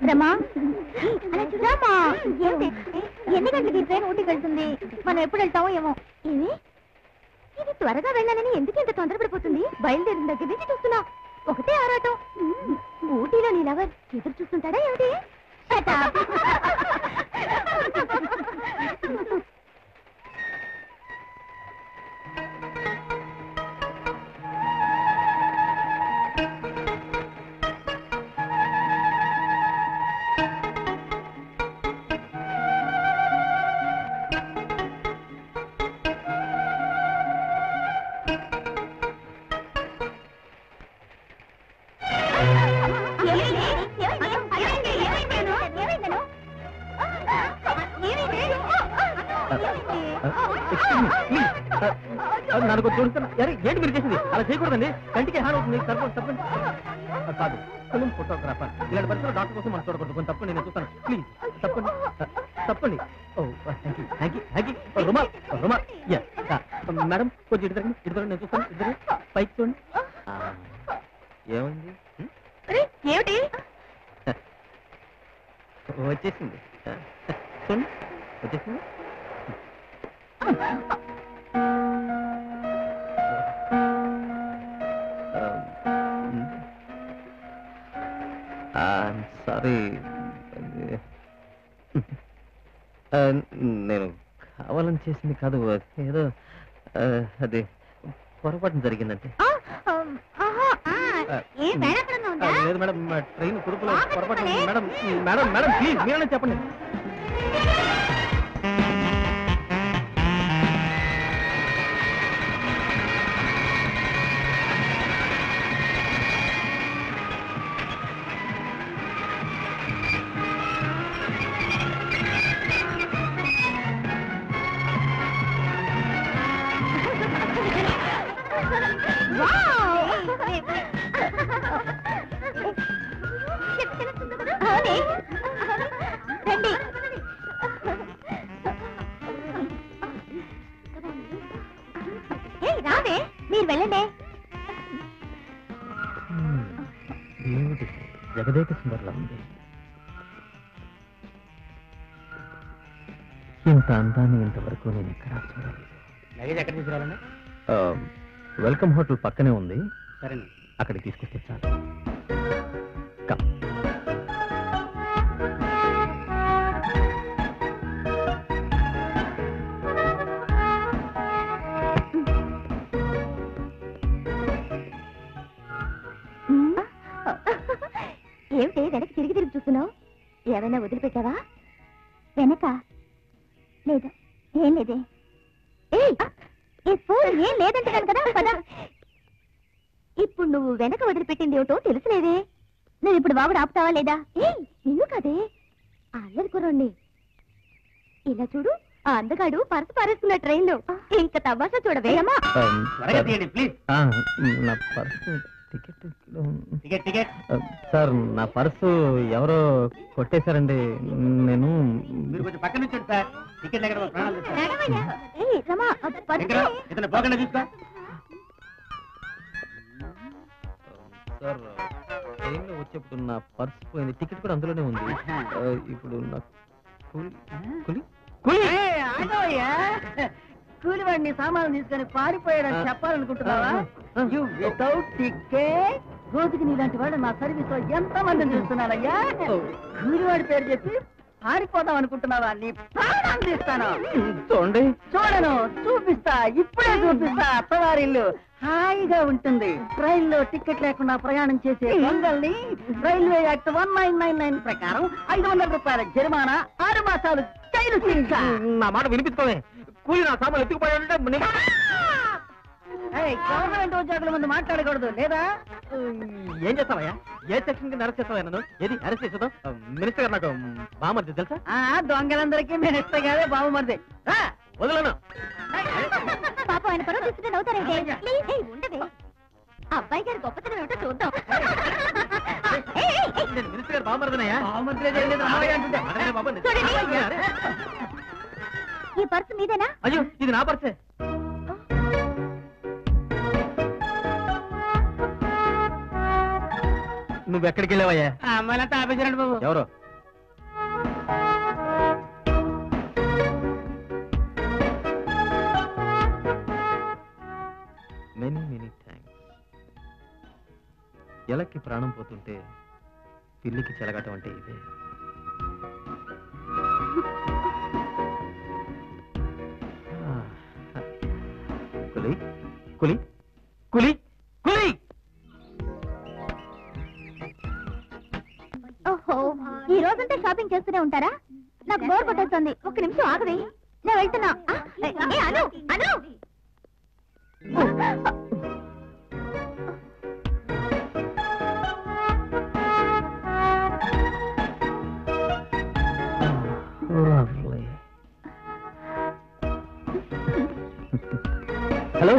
రమా ఎన్ని గంటలకి ట్రైన్ ఊటీకి వెళ్తుంది? మనం ఎప్పుడు వెళ్తామో ఏమో. ఇది త్వరగా వెళ్ళాలని ఎందుకు ఇంత తొందరపడిపోతుంది? బయలుదేరిన దగ్గర నుంచి చూస్తున్నా ఒకటే ఆరాటం. ఊటీలో నీ లవర్ ఎదురు చూస్తుంటాడా ఏమిటి? నాకు చూడుతున్నా ఏంటి మీరు చేసింది? అలా చేయకూడదండి, కంటికి హాని అవుతుంది. తప్పండి కాదు, ఫిల్మ్ ఫోటోగ్రాఫర్ ఇలాంటి పరిస్థితుల్లో డాక్టర్ కోసం మనం చూడకూడదు. కొంచెం తప్పండి, నేను చూస్తాను. ప్లీజ్ తప్పండి. రుమా మేడం కొంచెం ఇద్దరు నేను చూస్తాను. ఇద్దరు పైకి చూడండి. ఏమైంది? ఏమిటి వచ్చేసింది చూడండి, వచ్చేసింది. సారీ, నేను కావాలని చేసింది కాదు, ఏదో అది పొరపాటు జరిగిందంటే. లేదు మేడం, ట్రైన్ కురుపులో పొరపాటు. మేడం మేడం మేడం ప్లీజ్ మీరనే చెప్పండి. రావే, మీరు వెళ్ళండి. ఏమిటి జగదేక సుందర్లా ఉంది? ఇంత అందాన్ని ఇంతవరకు నేను ఎక్కడా చూడలేదు. లగేజ్ ఎక్కడ తీసుకురావాలండి? వెల్కమ్ హోటల్ పక్కనే ఉంది. సరే, అక్కడికి తీసుకొస్తే చాలు. ఏమిటి వెనక్కి తిరిగి చూస్తున్నావు? ఏమైనా వదిలిపెట్టావా? వెనక లేదా? ఏం లేదే. ఏం లేదంటున్నాను కదా. పద. ఇప్పుడు నువ్వు వెనక వదిలిపెట్టింది ఏమిటో తెలుసులేదే. నువ్వు ఇప్పుడు బాబుడు ఆపుతావా లేదా? నిన్ను కదే, అల్లరి కుర్రోండి. ఇలా చూడు, ఆ అందగాడు పర్సు పారేసుకున్న ట్రైన్ లో. ఇంకా తమాషా చూడవే అమ్మా. త్వరగా తీయండి ప్లీజ్. నా purse ticket ticket ticket. Sir నా పర్సు ఎవరో కొట్టేశారండి. నేను మీరు కొంచెం పక్కన నుంచండి సార్. టికెట్ దగ్గర ప్రాణాలు తీస్తారు. నడవయ్యా. ఏయ్, రమా, ఆ పర్సు. దగ్గర ఇతను పోకుండా చూసుకో. సార్ ట్రైన్లో వచ్చేప్పుడు నా పర్స్ పోయింది, టికెట్ కూడా అందులోనే ఉంది. ఇప్పుడు నాకు కూలివాడిని సామాన్లు తీసుకొని పారిపోయాడని చెప్పాలనుకుంటున్నావా? You without ticket? రోజుకి నీలాంటి వాడు నా సర్వీస్ లో ఎంత మందిని చూస్తున్నానయ్యా. కూలివాడి పేరు చెప్పి పారిపోదాం అనుకుంటున్నావా? నీ ప్రాణం తీస్తాను. చూడండి. చూడను, చూపిస్తా, ఇప్పుడే చూపిస్తా. అత్తవారిల్లు హాయిగా ఉంటుంది. ట్రైన్ లో టికెట్ లేకుండా ప్రయాణం చేసే దొంగల్ని రైల్వే యాక్ట్ 1999 ప్రకారం 500 రూపాయల జరిమానా, 6 మాసాలు జైలు శిక్ష. నా మాట వినిపించుకోవే. కూలి నా సామాన్లు ఎత్తుకుపోయాడంటే గవర్నమెంట్ ఉద్యోగుల ముందు మాట్లాడకూడదు లేదా? ఏం చేస్తావయ్యా? ఏ సెక్షన్ కింద అరెస్ట్ చేస్తావా నన్ను? ఏది అరెస్ట్ చేసేద్దాం? మినిస్టర్ గారు నాకు బామర్ది తెలుసా? దొంగలందరికీ మినిస్టర్ గారే బాబుమరిది. వదలను. పాపం ఆయన పరువు తీసుకుని నవ్వుతారంటే. ప్లీజ్, ఏయ్, ఉండవే. అబ్బాయి గారి గొప్పతనం ఏమిటో చూద్దాం. నేను మినిస్టర్ గారు బామర్దినయ్యా. ఈ పర్సు మీదేనా? అయ్యో, ఇది నా పర్సే. నువ్వెక్కడికి వెళ్ళావయ్యా? అమ్మాయిలంతా ఆపేసారండి బాబు. ఎవరు? Many many thanks. ఎలక్కి ప్రాణం పోతుంటే పిల్లికి చెలగటం అంటే ఇదే. కులి కులి కులి కులి. ఓహో, ఈ రోజంతా షాపింగ్ చేస్తూనే ఉంటారా? నాకు బోర్ కొట్టేస్తుంది. ఒక్క నిమిషం ఆగవే, నేను వెళ్తున్నా. ఏ, అను అను. హలో.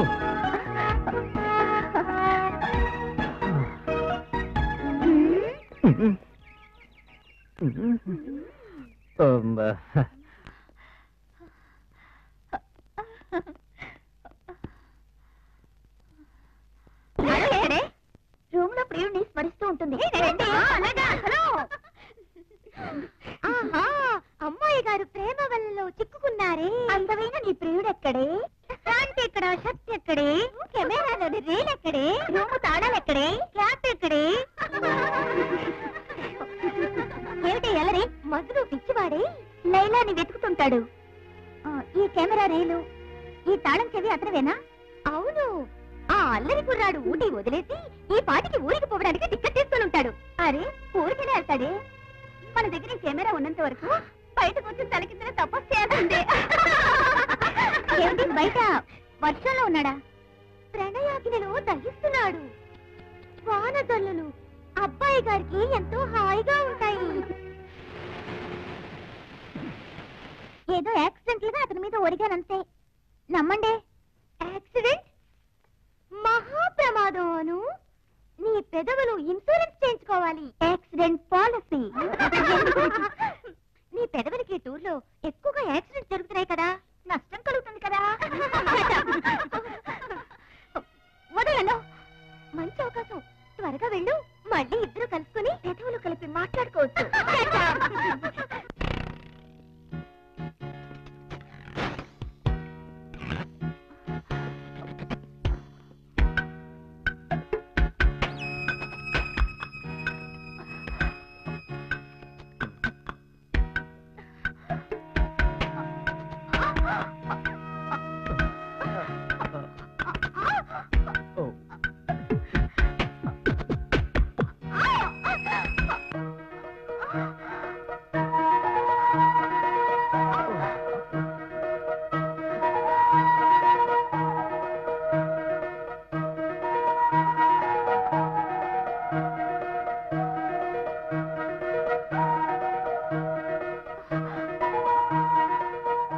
రూమ్ లో ప్రియుడిని స్మరిస్తూ ఉంటుంది. ఆహా, అమ్మాయి గారు ప్రేమ వలలో చిక్కుకున్నారే. అందమైన నీ ప్రియుడు ఎక్కడే? ప్యాంట్ ఎక్కడ, షర్ట్ ఎక్కడే? కెమెరాలోని రీల్ ఎక్కడే? రూము తాళాలు ఎక్కడే? క్లాప్ ఎక్కడే? ఏమిటి ఎలరి? మధురు పిచ్చివాడే లైలాని వెతుకుతుంటాడు. ఈ కెమెరా రీలు, ఈ తాళం చెవి అతనివేనా? అవును, ఆ అల్లరి కుర్రాడు ఊటీ వదిలేసి ఈ పాటికి ఊరికి పోవడానికి టికెట్ తీసుకుని ఉంటాడు. అరే, ఊరికెళ్ళి వెళ్తాడే. మన దగ్గర ఈ కెమెరా ఉన్నంత వరకు బయట కూర్చొని తలకిందులో తపస్సు చేయాలంటే. ఏమిటి బయట వర్షంలో ఉన్నాడా? ప్రణయాగ్నిలో దహిస్తున్నాడు. వానజల్లులు అబ్బాయి గారికి ఎంతో హాయిగా ఉంటాయి. ఏదో యాక్సిడెంట్ గా అతని మీద ఒరిగానంతే. నమ్మండి. యాక్సిడెంట్? మహా ప్రమాదం అను. నీ పెదవులు ఇన్సూరెన్స్ చేయించుకోవాలి. Accident policy. నీ పెదవులకి టూర్లో ఎక్కువగా యాక్సిడెంట్ జరుగుతున్నాయి కదా, నష్టం కలుగుతుంది కదా. వదలను. మంచి అవకాశం, త్వరగా వెళ్ళు. మళ్ళీ ఇద్దరు కలుసుకుని పెదవులు కలిపి మాట్లాడుకోవచ్చు.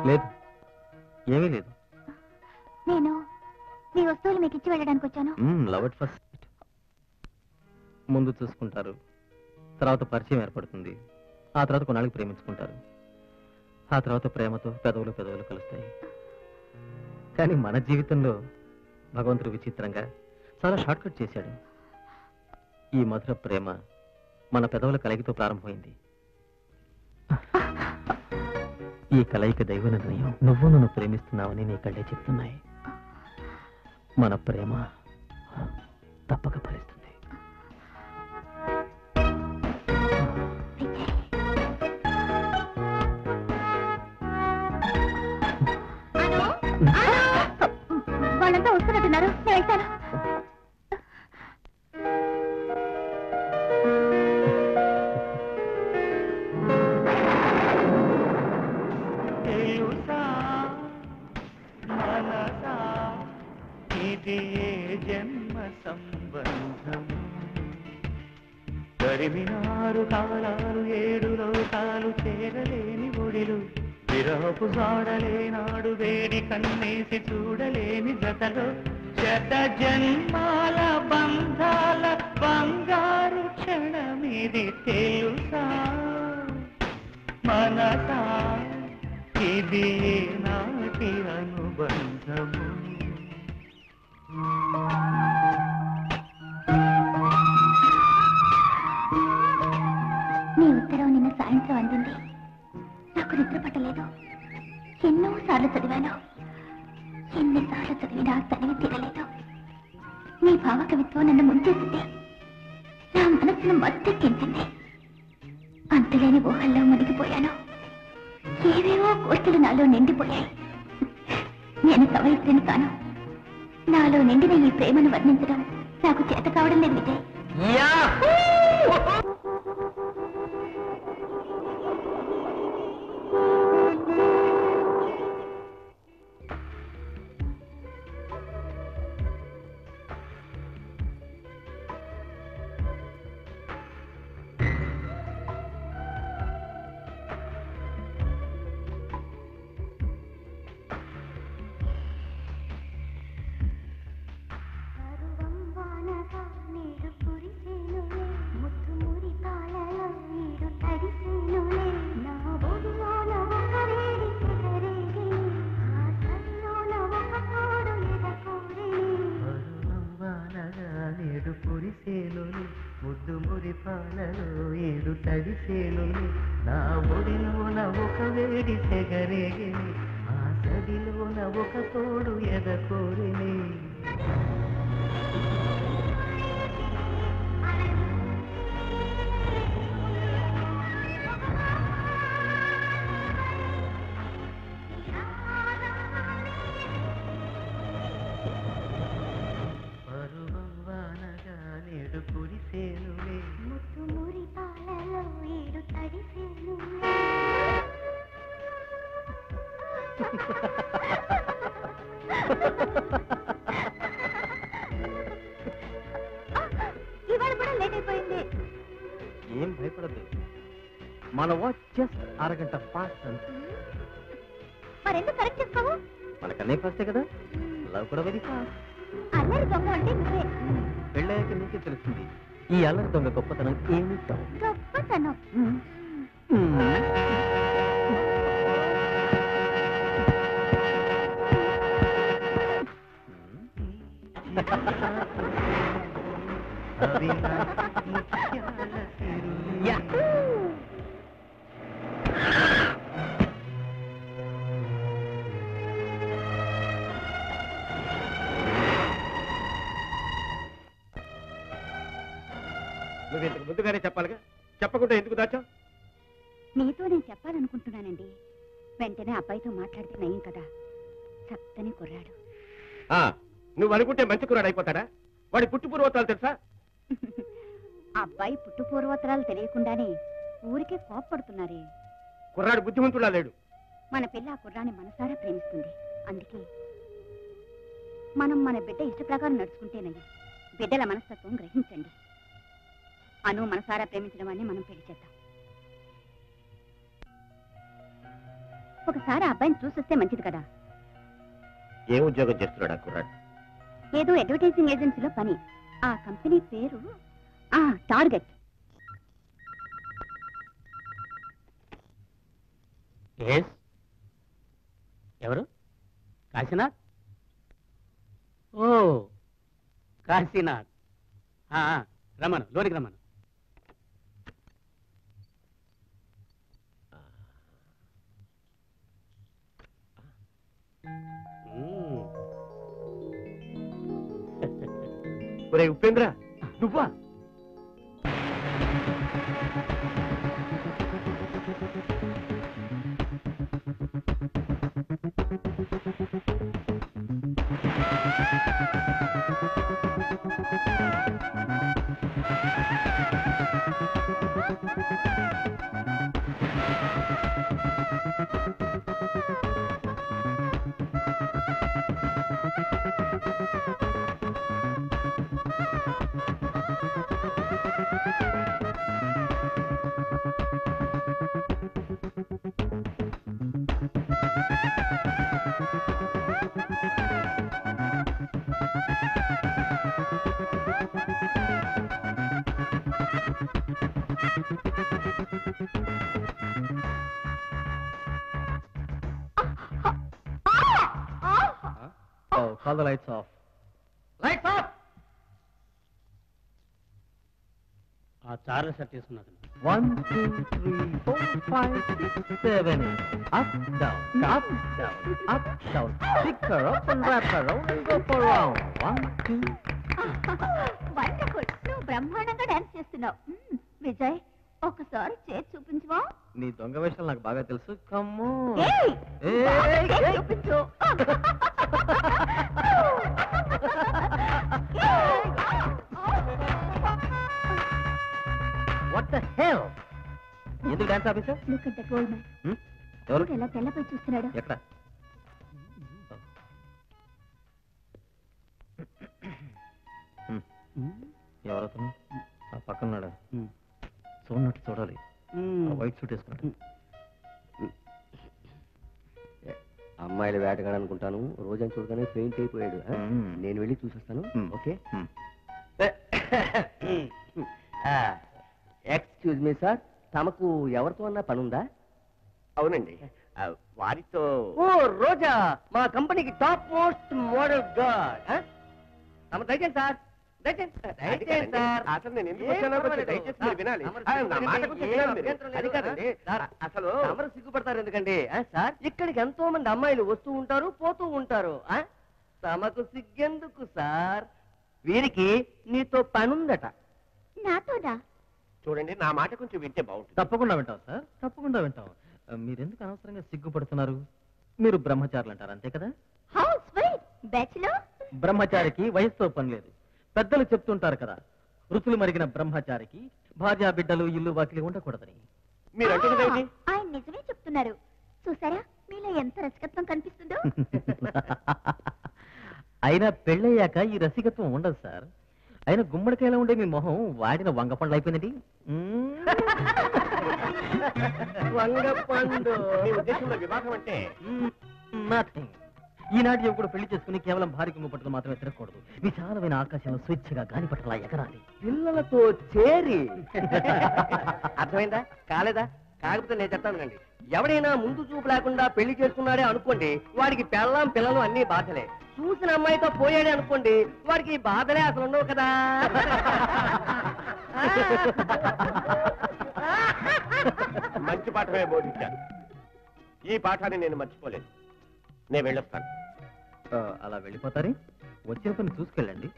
లేదు, ఏమీ లేదు. నేను మీ వస్తువులు మీకు ఇచ్చి వెళ్ళడానికి వచ్చాను. Love at first. ముందు చూసుకుంటారు, తర్వాత పరిచయం ఏర్పడుతుంది, ఆ తర్వాత కొన్నాళ్ళకి ప్రేమించుకుంటారు, ఆ తర్వాత ప్రేమతో పెదవులు కలుస్తాయి. కానీ మన జీవితంలో భగవంతుడు విచిత్రంగా చాలా షార్ట్ కట్ చేశాడు. ఈ మధుర ప్రేమ మన పెదవుల కలయికతో ప్రారంభమైంది. ఈ కలయిక దైవ నిర్ణయం. నువ్వు నన్ను ప్రేమిస్తున్నావని నీ కళ్ళే చెప్తున్నాయి. మన ప్రేమ తప్పక ఫలిస్తుంది. వాళ్ళంతా వస్తున్నట్టున్నారు, నేను వెళ్తాను. జన్మ సంబంధం తరిమినారు కాలాలు 7 లోకాలు చేరలేని ఒడిలు విరహపు జాడలేనాడు వేడి కన్నేసి చూడలేని జతలో శత జన్మాల బంధాల బంగారు క్షణమిది తెలుసా మనసా ఇది నాటి అనుబంధము. నీ ఉత్తరం నిన్న సాయంత్రం అందింది. నాకు నిద్ర పట్టలేదు. ఎన్నోసార్లు చదివాను. ఎన్నిసార్లు చదివినా చదివి తీరలేదు. నీ భావకవిత్వం నన్ను ముంచేసింది. నా మనసును మత్తెక్కించింది. అంతులేని ఊహల్లో మునిగిపోయాను. ఏవేవో కోర్సులు నాలో నిండిపోయాయి. నేను కవయిత్రిని కాను. నాలో నిండిన ఈ ప్రేమను వర్ణించడం నాకు చేత కావడం లేదు విజయ్. ముద్దు మురి పాలలో 7 తడిసేలు నా ఒడిలోన ఒక వేడి సెగరేగిని ఆ సడిలోన ఒక తోడు ఎదకోరిని. పరువం వానగా నేడు కురిసేనులే ముద్దు మురి పాలలో 7 తడిసేలు. ఇవాళ కూడా లేట్ అయిపోయింది. ఏం భయపడద్దు, మన వాచ్ జస్ట్ అరగంట ఫాస్ట్ అంతే. మరెందుకు కరెక్ట్ చేసుకోవు? మనకన్నీ ఫాస్టే కదా, లవ్ కూడా వెరీ ఫాస్ట్. అల్లరి దొంగ అంటే నువ్వే. పెళ్ళయ్యాక నీకే తెలుస్తుంది ఈ అల్లరి దొంగ గొప్పతనం ఏమిటో. గొప్పతనం. అవి నా ముత్యాల సిరులు. నువ్వు ఇంతకు ముందుగానే చెప్పాలిగా, చెప్పకుండా ఎందుకు దాచావు? మీతో నేను చెప్పాలనుకుంటున్నానండి. వెంటనే అబ్బాయితో మాట్లాడితే నయం కదా. చక్కని కుర్రాడు. నువ్వు అనుకుంటే మంచి కురాడు అయిపోతాడా? వాడి పుట్టు పూర్వతాలు తెలుసా? అబ్బాయి పుట్టు పూర్వోత్తరాలు తెలియకుండానే ఊరికే కోప్పడుతున్నారే. కుర్రాడు బుద్ధిమంతుడా లేడు. మన పిల్ల ఆ కుర్రాన్ని మనసారా ప్రేమిస్తుంది. అందుకే మనం మన బిడ్డ ఇష్ట ప్రకారం నడుచుకుంటేనయ్యి. బిడ్డల మనస్తత్వం గ్రహించండి. అను మనసారా ప్రేమించడం అని మనం పెళ్లి చేద్దాం. ఒకసారి ఆ అబ్బాయిని చూసొస్తే మంచిది కదా. ఏం ఉద్యోగం చేస్తున్నాడు ఆ కుర్రాడు? ఏదో అడ్వర్టైజింగ్ ఏజెన్సీలో పని. ఆ కంపెనీ పేరు టార్గెట్. ఎవరు? కాశీనాథ్? ఓ కాశీనాథ్, రమ్మను, లోనికి రమ్మను. ఒరే ఉపేంద్ర, నువ్వా? Call the lights off. Lights off! ఆ చార్ల షర్ట్ తీసుకున్నాను. 1 2 3 4 5 6 7 up down up down up down. Pick her up and wrap her around and go for a round. 1 2. Wonderful. నువ్వు బ్రహ్మాండంగా డాన్స్ చేస్తున్నావు. విజయ్, ఒకసారి చేసి చూపించవా? నీ దొంగ వేషాలు నాకు బాగా తెలుసు. కమ్మో చూపించు. What the hell? ఎందుకు dance officer? Look at the gold man. ఎవరు? ఎలా తెల్లపై చూస్తున్నాడు. ఎక్కడ? ఎవరతను? ఆ పక్కన్నాడు. చూడనట్టు చూడాలి. వైట్ సూట్ వేసుకున్నాడు. అమ్మాయిల వేటగాడు అనుకుంటాను. రోజని చూడగానే ఫెయింట్ అయిపోయాడు. నేను వెళ్ళి చూసొస్తాను. ఓకే. ఎక్స్క్యూజ్ మీ సార్, తమకు ఎవరితో అన్నా పనుందా? అవునండి, వారితో. ఓ రోజా, మా కంపెనీకి టాప్ మోస్ట్ మోడల్ గర్ల్. తమ దయచేయండి సార్, దయచేయండి సార్. అసలు నేను ఎందుకు వచ్చానో కొంచెం దయచేసి మీరు వినాలి. నా మాట కొంచెం వినాలి మీరు. అది కాదండి సార్, అసలు ఎవరు సిగ్గుపడతారు ఎందుకండి సార్? ఇక్కడికి ఎంతో మంది అమ్మాయిలు వస్తూ ఉంటారు, పోతూ ఉంటారు. తమకు సిగ్గెందుకు సార్? వీరికి నీతో పనుందట. నాతోనా? చూడండి, నా మాట కొంచెం వింటే బాగుంటుంది. తప్పకుండా వింటాం సార్, తప్పకుండా వింటాం. మీరెందుకు అనవసరంగా సిగ్గుపడుతున్నారు? మీరు బ్రహ్మచారులు అంటారు, అంతే కదా? House wife, bachelor. బ్రహ్మచారికి వయసుతో పని లేదు. పెద్దలు చెప్తుంటారు కదా, ఋతులు మరిగిన బ్రహ్మచారికి భార్య బిడ్డలు ఇల్లు వాకిలి ఉండకూడదని. మీరు అంటున్నది ఆయన నిజమే చెప్తున్నారు. చూసారా మీలో ఎంత రసికత్వం కనిపిస్తుందో. అయినా పెళ్ళయ్యాక ఈ రసికత్వం ఉండదు సార్. అయినా గుమ్మడికాయలో ఉండే మీ మొహం వాడిన వంగ పండ్లు అయిపోయినది. వంగపండు. మీ ఉద్దేశంలో వివాహం అంటే నథింగ్. ఈనాటి యువకుడు పెళ్లి చేసుకుని కేవలం భార్య కుంగు పట్టుకు మాత్రమే తిరగకూడదు. విశాలమైన ఆకాశంలో స్వేచ్ఛగా గాలి పట్టలా ఎగరాలి. పిల్లలతో చేరి. అర్థమైందా? కాలేదా? కాకపోతే నేను చెప్తాను కండి, ఎవడైనా ముందు చూపు లేకుండా పెళ్లి చేసుకున్నాడే అనుకోండి, వాడికి పెళ్ళాం పిల్లలు అన్ని బాధలే. చూసిన అమ్మాయితో పోయాడే అనుకోండి, వాడికి ఈ బాధలే అసలు ఉండవు కదా. మంచి పాఠమే బోధించారు. ఈ పాఠాన్ని నేను మర్చిపోలేదు. నేను వెళ్ళొస్తాను. అలా వెళ్ళిపోతారే? వచ్చిన పని చూసుకెళ్ళండి.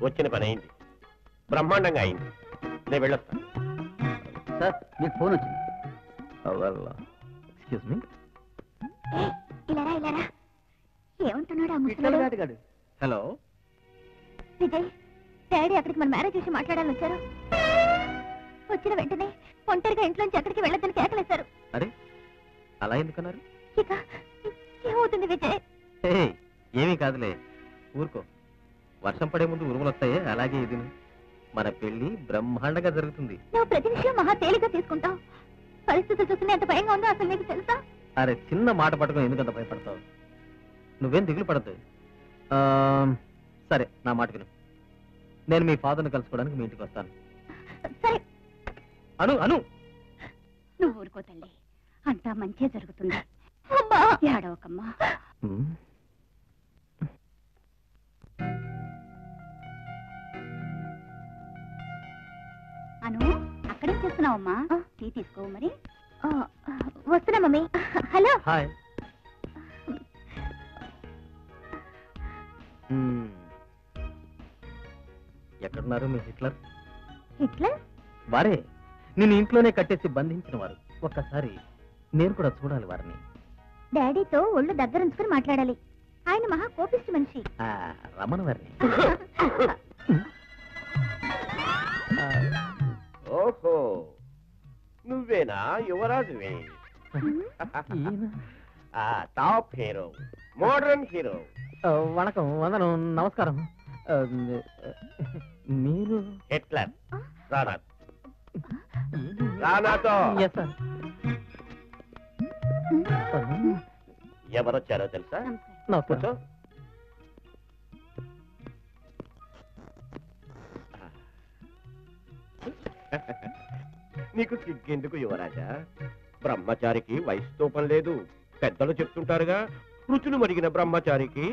వచ్చిన పని అయింది, బ్రహ్మాండంగా అయింది. నేను వెళ్ళొస్తాను. సార్, మీకు ఫోన్ వచ్చింది. Excuse me. ఇలారా ఇలారా. ఏమంటున్నాడు ఆ ముసలాడు? హలో విజయ్, డాడీ అక్కడికి మన మ్యారేజ్ విషయం మాట్లాడాలని వచ్చారు. వచ్చిన వెంటనే ఒంటరిగా ఇంట్లోంచి ఎక్కడికి వెళ్ళొద్దని కేకలేశారు. అరే, అలా ఎందుకన్నారు? ఇక ఏమవుతుంది విజయ్? ఏమీ కాదులే, ఊరుకో. వర్షం పడే ముందు ఉరుములు వస్తాయే, అలాగే ఇది. మన పెళ్లి బ్రహ్మాండంగా జరుగుతుంది. నువ్వు ప్రతి విషయం మహా తేలిగ్గా తీసుకుంటావు. పరిస్థితులు చూస్తే ఎంత భయంగా ఉందో అసలు నీకు తెలుసా? అరే చిన్న మాట పట్టుకుని ఎందుకంత భయపడతావు? నువ్వేం దిగులు పడద్దు. సరే నా మాట విను. నేను మీ ఫాదర్ని కలుసుకోవడానికి మీ ఇంటికి వస్తాను. సరే. అను అను నువ్వు ఊరుకో తల్లి, అంతా మంచి జరుగుతుంది. ఏడవకమ్మా. అను, అక్కడేం చేస్తున్నావమ్మా? టీ తీసుకో మరి. వస్తున్నా మమ్మీ. హలో. హాయ్. ఎక్కడున్నారు మీ హిట్లర్? హిట్లర్? వారే నిన్ను ఇంట్లోనే కట్టేసి బంధించిన వారు. ఒక్కసారి నేను కూడా చూడాలి వారిని. డాడీతో ఒళ్ళు దగ్గరుంచుకుని మాట్లాడాలి. ఆయన మహా కోపిష్టి మనిషి. రమణ వారిని. ఓహో, నువ్వేనా యువరాజువే? Top hero, modern hero. వణకం, వందనం, నమస్కారం. మీరు హిట్లర్. రానాతో ఎవరొచ్చారో తెలుసా? కూర్చో. నీకు సిగ్గెందుకు యువరాజా? బ్రహ్మచారికి వయసుతో పని లేదు. పెద్దలు చెప్తుంటారుగా, రుచులు మరిగిన బ్రహ్మచారికి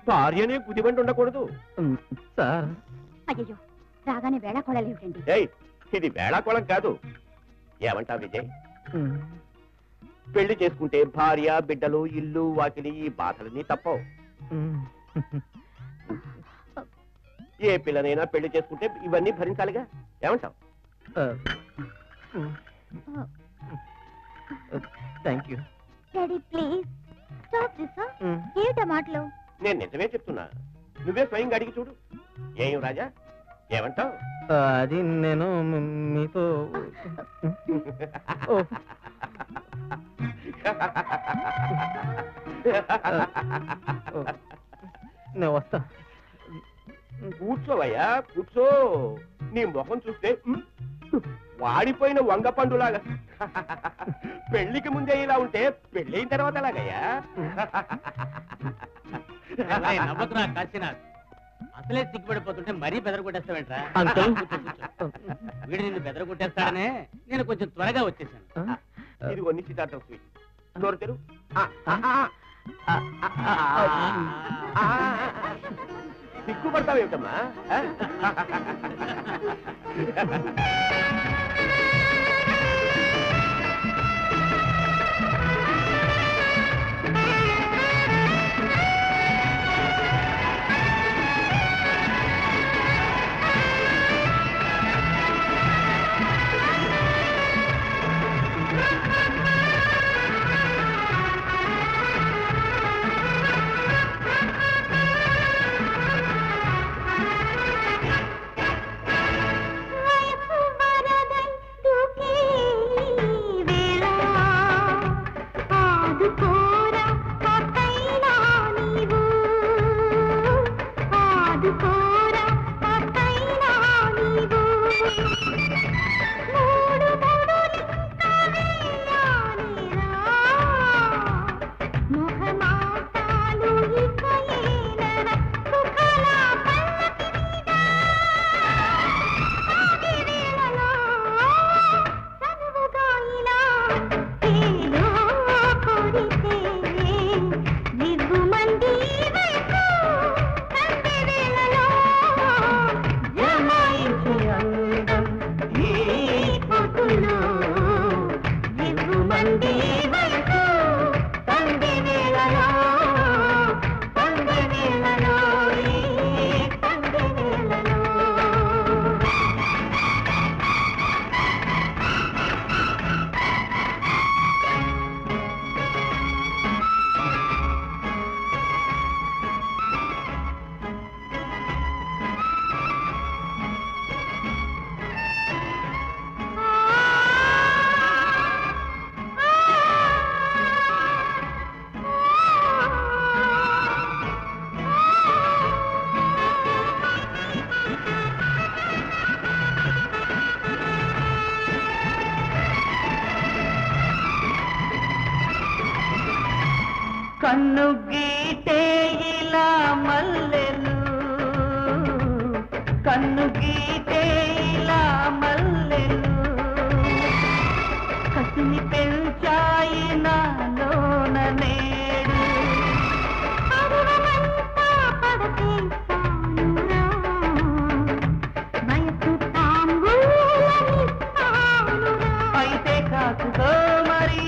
భార్యనే గుదిబండి ఉండకూడదు. సార్. అయ్యో, రాగానే వేళ కొడాలి. ఇది వేళాకోళం కాదు. ఏమంటా విజయ్? పెళ్లి చేసుకుంటే భార్య, బిడ్డలు, ఇల్లు, వాకిలి, ఈ బాధలన్నీ తప్పవు. ఏ పిల్లనైనా పెళ్లి చేసుకుంటే ఇవన్నీ భరించాలిగా. ఏమంటావు? Thank you. Daddy please stop this. ఏమిటా మాటలు? నేను నిజమే చెప్తున్నా. నువ్వే స్వయంగా అడిగి చూడు. ఏం రాజా, ఏమంటావు? అది నేను మీతో నేను వస్తా. కూర్చోవయ్యా, కూర్చో. నీ ముఖం చూస్తే వాడిపోయిన వంగ పండులాగా. పెళ్లికి ముందే ఇలా ఉంటే పెళ్ళైన తర్వాత ఎలాగయ్యా? అసలే సిగ్గుపడిపోతుంటే మరీ బెదరగొట్టేస్తావేంట్రా? వీడు నిన్ను బెదరగొట్టేస్తాడనే నేను కొంచెం త్వరగా వచ్చేసాను. ఇదిగో నిశ్చితార్థం స్వీట్. నోరు తెరు. సిగ్గుపడతావేమిటమ్మా? వరద కన్ను గీటే ఇలా మల్లెలు కన్ను గీటే ఇలా మల్లెలు కసిని పెంచాయి నాలోన నేడు అయితే కాసుకో మరి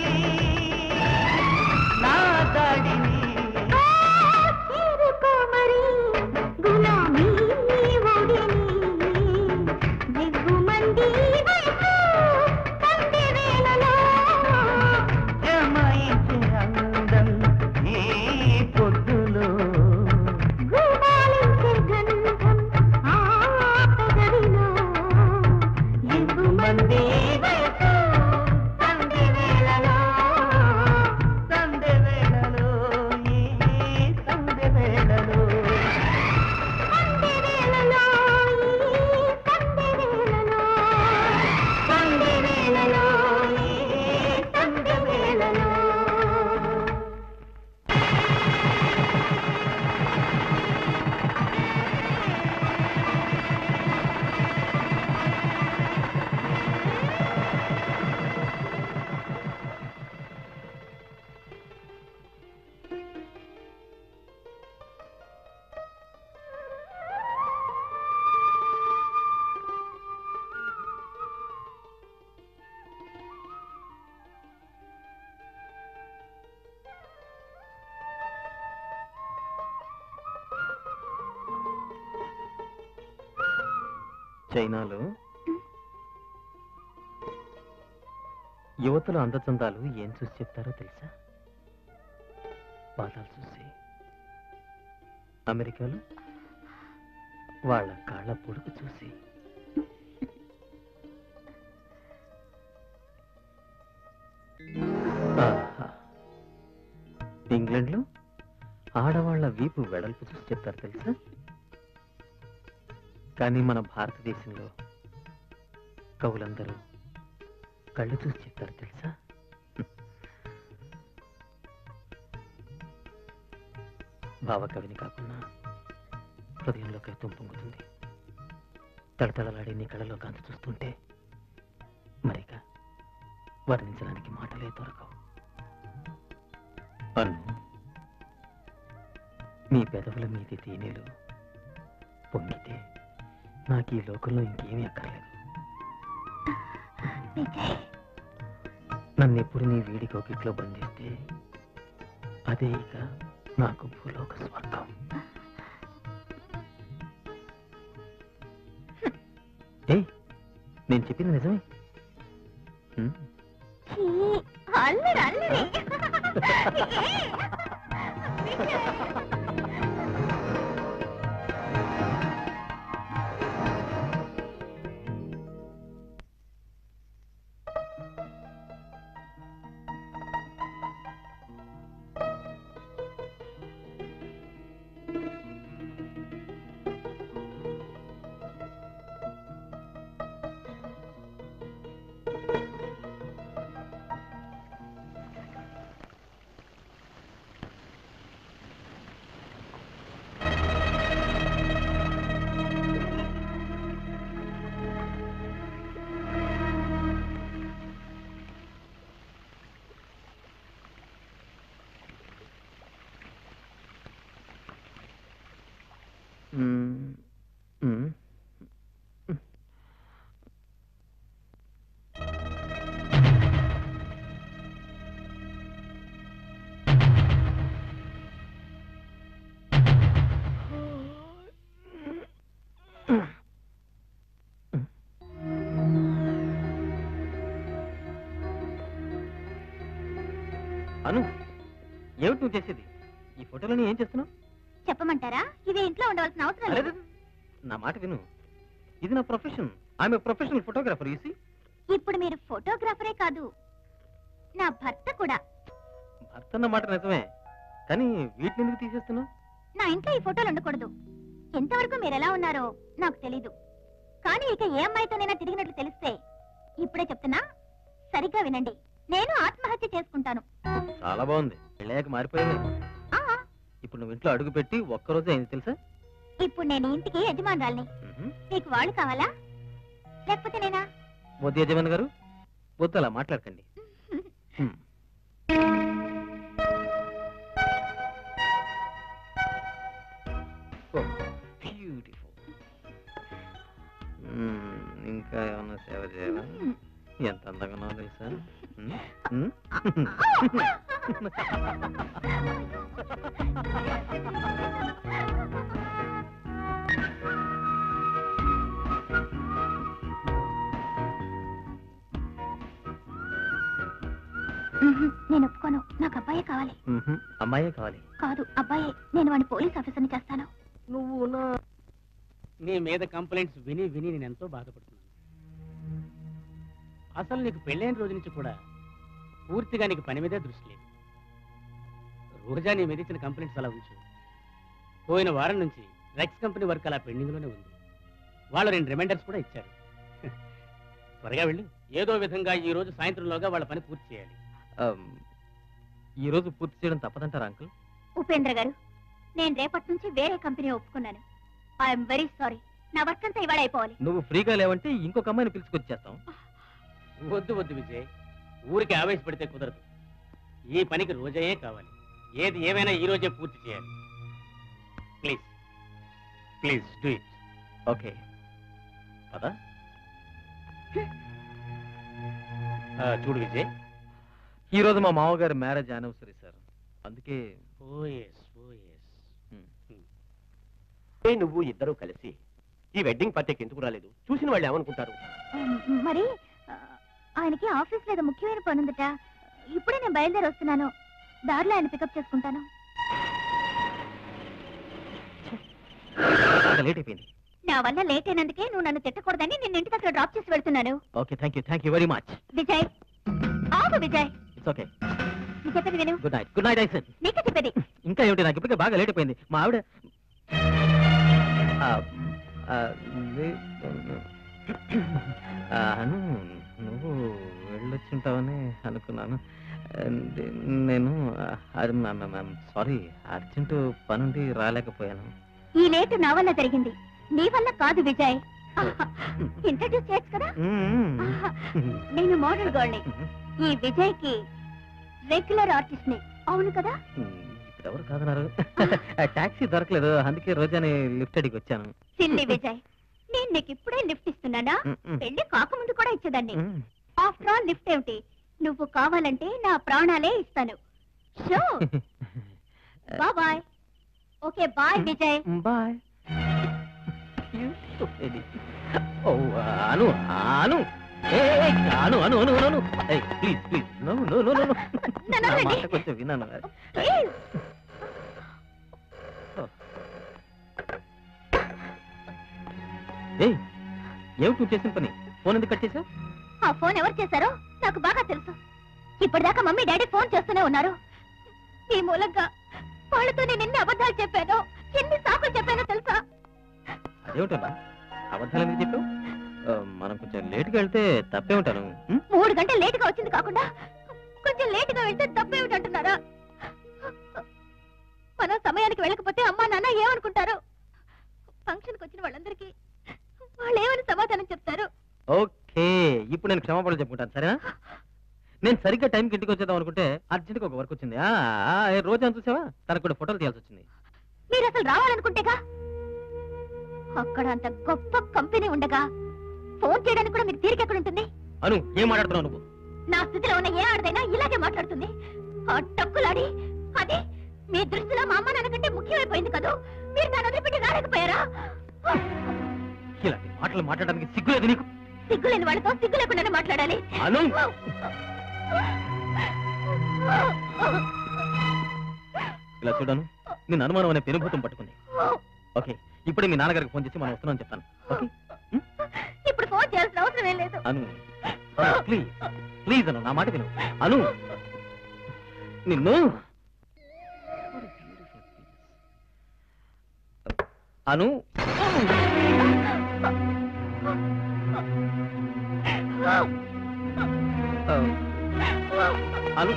నా దాడిని జమాయించే అందం ఈ పొద్దులో ఎగుమంది వయసు సంధి వేళలో ఈ సంధి వేళలో సంధి వేళలో ఈ సంధి వేళలో చైనాలో యువతుల అందచందాలు ఏం చూసి చెప్తారో తెలుసా? పాదాలు చూసి. అమెరికాలో వాళ్ళ కాళ్ళ పొడుగు చూసి. ఆహా. ఇంగ్లాండ్లో ఆడవాళ్ల వీపు వెడల్పు చూసి చెప్తారు తెలుసా? కానీ మన భారతదేశంలో కవులందరూ కళ్ళు చూసి చెప్తారు తెలుసా? భావకవిని కాకుండా హృదయంలోకి పొంగుతుంది. తడతడలాడే నీ కళ్ళలో కాంతి చూస్తుంటే మరిగా వర్ణించడానికి మాటలే దొరకవు. అన్ను, నీ పెదవుల మీది తేనెలు పొంగితే నాకు ఈ లోకంలో ఇంకేమీ అక్కర్లేదు. నన్నెప్పుడు నీ వీడి కోకిట్లో బంధిస్తే అదే ఇక నాకు భూలోక స్వర్గం. ఏ నేను చెప్పింది నిజమే. అల్లరి అల్లరి అను, ఏమిటి నువ్వు చేసేది? ఈ ఫోటోలని ఏం చేస్తున్నావు? చెప్పమంటారా? ఇది ఇంట్లో ఉండవలసిన అవసరం లేదు. నా మాట విను, ఇది నా profession. I'm a professional photographer. ఇప్పుడు మీరు ఫోటోగ్రాఫరే కాదు, నా భర్త కూడా. భర్త అన్న మాట నిజమే, కానీ వీటిని ఎందుకు తీసేస్తున్నావు? నా ఇంట్లో ఈ ఫోటోలు ఉండకూడదు. ఎంతవరకు మీరు ఎలా ఉన్నారో నాకు తెలీదు, కానీ ఇక ఏ అమ్మాయితోనైనా తిరిగినట్లు తెలిస్తే ఇప్పుడే చెప్తున్నా, సరిగ్గా వినండి. నేను ఆత్మహత్య చేసుకుంటాను. చాలా బాగుంది. పెళ్ళాక మారిపోయింది. ఆ, ఇప్పుడు నువ్వు ఇంట్లో అడుగు పెట్టి ఒక్కరోజే అయింది తెలుసా? ఇప్పుడు నేను ఇంటికి యజమానురాల్ని. మీకు వాళ్ళు కావాలా లేకపోతే నేనా? వద్దు యజమాని గారు, వద్దు, అలా మాట్లాడకండి. బ్యూటిఫుల్. ఇంకా ఏమన్నా సేవ చేయాలా? ఎంత అందంగా ఉన్నావు తెలుసా? నేను ఒప్పుకోను. నాకు అబ్బాయే కావాలి. అమ్మాయే కావాలి. కాదు, అబ్బాయే. నేను వాడిని పోలీస్ ఆఫీసర్ని చేస్తాను. నువ్వు నీ మీద కంప్లైంట్స్ విని విని నేను ఎంతో బాధపడుతున్నాను. అసలు నీకు పెళ్ళైన రోజు నుంచి కూడా పూర్తిగా నీకు పని మీదే దృష్టి లేదు. రోజా నీ మీద ఇచ్చిన కంప్లైంట్స్ అలా ఉంచు. పోయిన వారం నుంచి డ్రగ్స్ కంపెనీ వర్క్ అలా పెండింగ్లోనే ఉంది. వాళ్ళు 2 రిమైండర్స్ కూడా ఇచ్చారు. త్వరగా వెళ్ళు. ఏదో విధంగా ఈ రోజు సాయంత్రంలోగా వాళ్ళ పని పూర్తి చేయాలి. ఈ రోజు పూర్తి చేయడం తప్పదంటారా అంకుల్? ఉపేంద్ర గారు, నేను రేపటి నుంచి వేరే కంపెనీ ఒప్పుకున్నాను. I'm very sorry. నా వర్క్ అంతా ఇవాళ అయిపోవాలి. నువ్వు ఫ్రీగా లేవంటే ఇంకొక అమ్మాయిని పిలుచుకొచ్చేస్తాం. వద్దు వద్దు విజయ్, ఊరికి ఆవేశపడితే కుదరదు. ఈ పనికి రోజే కావాలి. ఏది ఏమైనా ఈ రోజే పూర్తి చేయాలి. Please please do it. Okay పదా. చూడు విజయ్, ఈ రోజు మా మామగారి మ్యారేజ్ యానివర్సరీ సార్, అందుకే. నువ్వు ఇద్దరు కలిసి ఈ వెడ్డింగ్ పార్టీకి ఎందుకు రాలేదు? చూసిన వాళ్ళు ఏమనుకుంటారు? మరి ఆయనకి ఆఫీస్ లేదా ముఖ్యమైన పని ఉందట. ఇప్పుడే నేను బయలుదేరి వస్తున్నాను. దారిలో ఆయన పికప్ చేసుకుంటాను. లేట్ అయిపోయింది. నా వల్ల లేట్ అయినందుకే నువ్వు నన్ను తిట్టకూడదని నేను ఇంటి దగ్గర డ్రాప్ చేసి వెళ్తున్నాను. Okay, thank you very much. Vijay, ఆగు విజయ్. It's okay. నీ చెప్పేది విను. గుడ్ నైట్ ఐసన్. నీకే చెప్పేది. ఇంకా ఏమిటి, నాకు ఇప్పటికే బాగా లేట్ అయిపోయింది. మా ఆవిడ అను, నువ్వు వెళ్ళొచ్చుంటావని అనుకున్నాను. నేను సారీ, అర్జెంటు పనుండి రాలేకపోయాను. ఈ లేటు నా వల్ల జరిగింది, నీ వల్ల కాదు విజయ్. ఇంట్రడ్యూస్ చేయొచ్చు కదా. నేను మోడల్ గర్ల్ని. ఈ విజయ్ కి రెగ్యులర్ ఆర్టిస్ట్ ని. అవును కదా? ఇప్పుడు ఎవరు కాదన్నారు. టాక్సీ దొరకలేదు, అందుకే రోజాని లిఫ్ట్ అడిగి వచ్చాను. సిల్లీ విజయ్, నేను నీకు ఇప్పుడే లిఫ్ట్ ఇస్తున్నానా? పెళ్లి కాకముందు కూడా ఇచ్చేదాన్ని. ఆఫ్టర్ ఆల్ లిఫ్ట్ ఏమిటి? నువ్వు కావాలంటే నా ప్రాణాలే ఇస్తాను. Show bye. Okay bye Vijay. Bye. Anu Anu Anu Anu Anu Anu please please no no no no. కొంచెం విన్నాను. ఏమిటి నువ్వు చేసిన పని? ఫోన్ ఎందుకు కట్ చేసావు? ఆ ఫోన్ ఎవరు చేశారో నాకు బాగా తెలుసు. ఇప్పటిదాకా మమ్మీ డాడీ ఫోన్ చేస్తూనే ఉన్నారు. ఈ మూలంగా వాళ్ళతో నేను ఎన్ని అబద్ధాలు చెప్పానో, ఎన్ని సాకులు చెప్పానో తెలుసా? అదేమిటన్నా అబద్ధాలు ఎందుకు చెప్పావు? మనం కొంచెం లేటుగా వెళ్తే తప్పేమిటాను? 3 గంటలు లేటుగా వచ్చింది కాకుండా కొంచెం లేటుగా వెళ్తే తప్పేమిటంటున్నారా? మనం సమయానికి వెళ్ళకపోతే అమ్మా నాన్న ఏమనుకుంటారు? ఫంక్షన్కి వచ్చిన వాళ్ళందరికీ వాళ్ళు ఏమని సమాధానం చెప్తారు? ఓకే, ఇప్పుడు నేను క్షమాపణలు చెప్పుకుంటాను, సరేనా? నేను సరిగ్గా టైంకి ఇంటికి వచ్చేద్దాం అనుకుంటే అర్జెంట్గా ఒక వర్క్ వచ్చింది. రోజు చూసావా, తనకు కూడా ఫోటోలు తీయాల్సి వచ్చింది. మీరు అసలు రావాలనుకుంటేగా, అక్కడ అంత గొప్ప కంపెనీ ఉండగా ఫోన్ చేయడానికి కూడా మీకు తీరిక ఎక్కడ ఉంటుంది? అను, ఏం మాట్లాడుతున్నావు నువ్వు? నా స్థితిలో ఉన్న ఏ ఆడదైనా ఇలాగే మాట్లాడుతుంది. ఆ టక్కులాడి అది మీ దృష్టిలో మా అమ్మ నాన్న కంటే ముఖ్యమైపోయింది కదా. మీరు దాన్ని వదిలిపెట్టి రాలేకపోయారా? ఇలాంటి మాటలు మాట్లాడడానికి సిగ్గులేదు నీకు? సిగ్గులేని వాళ్ళతో సిగ్గు లేకుండానే మాట్లాడాలి. అను, ఇలా చూడను, నేను అనుమానం అనే పెనుభూతం పట్టుకుంది. ఓకే, ఇప్పుడే మీ నాన్నగారికి ఫోన్ చేసి మనం వస్తున్నాం చెప్తాను. ఓకే, ఇప్పుడు ఫోన్ చేయాల్సిన అవసరం ఏం లేదు. అను ప్లీజ్ ప్లీజ్ అను, నా మాట విను. అను, నిన్ను అను అను అను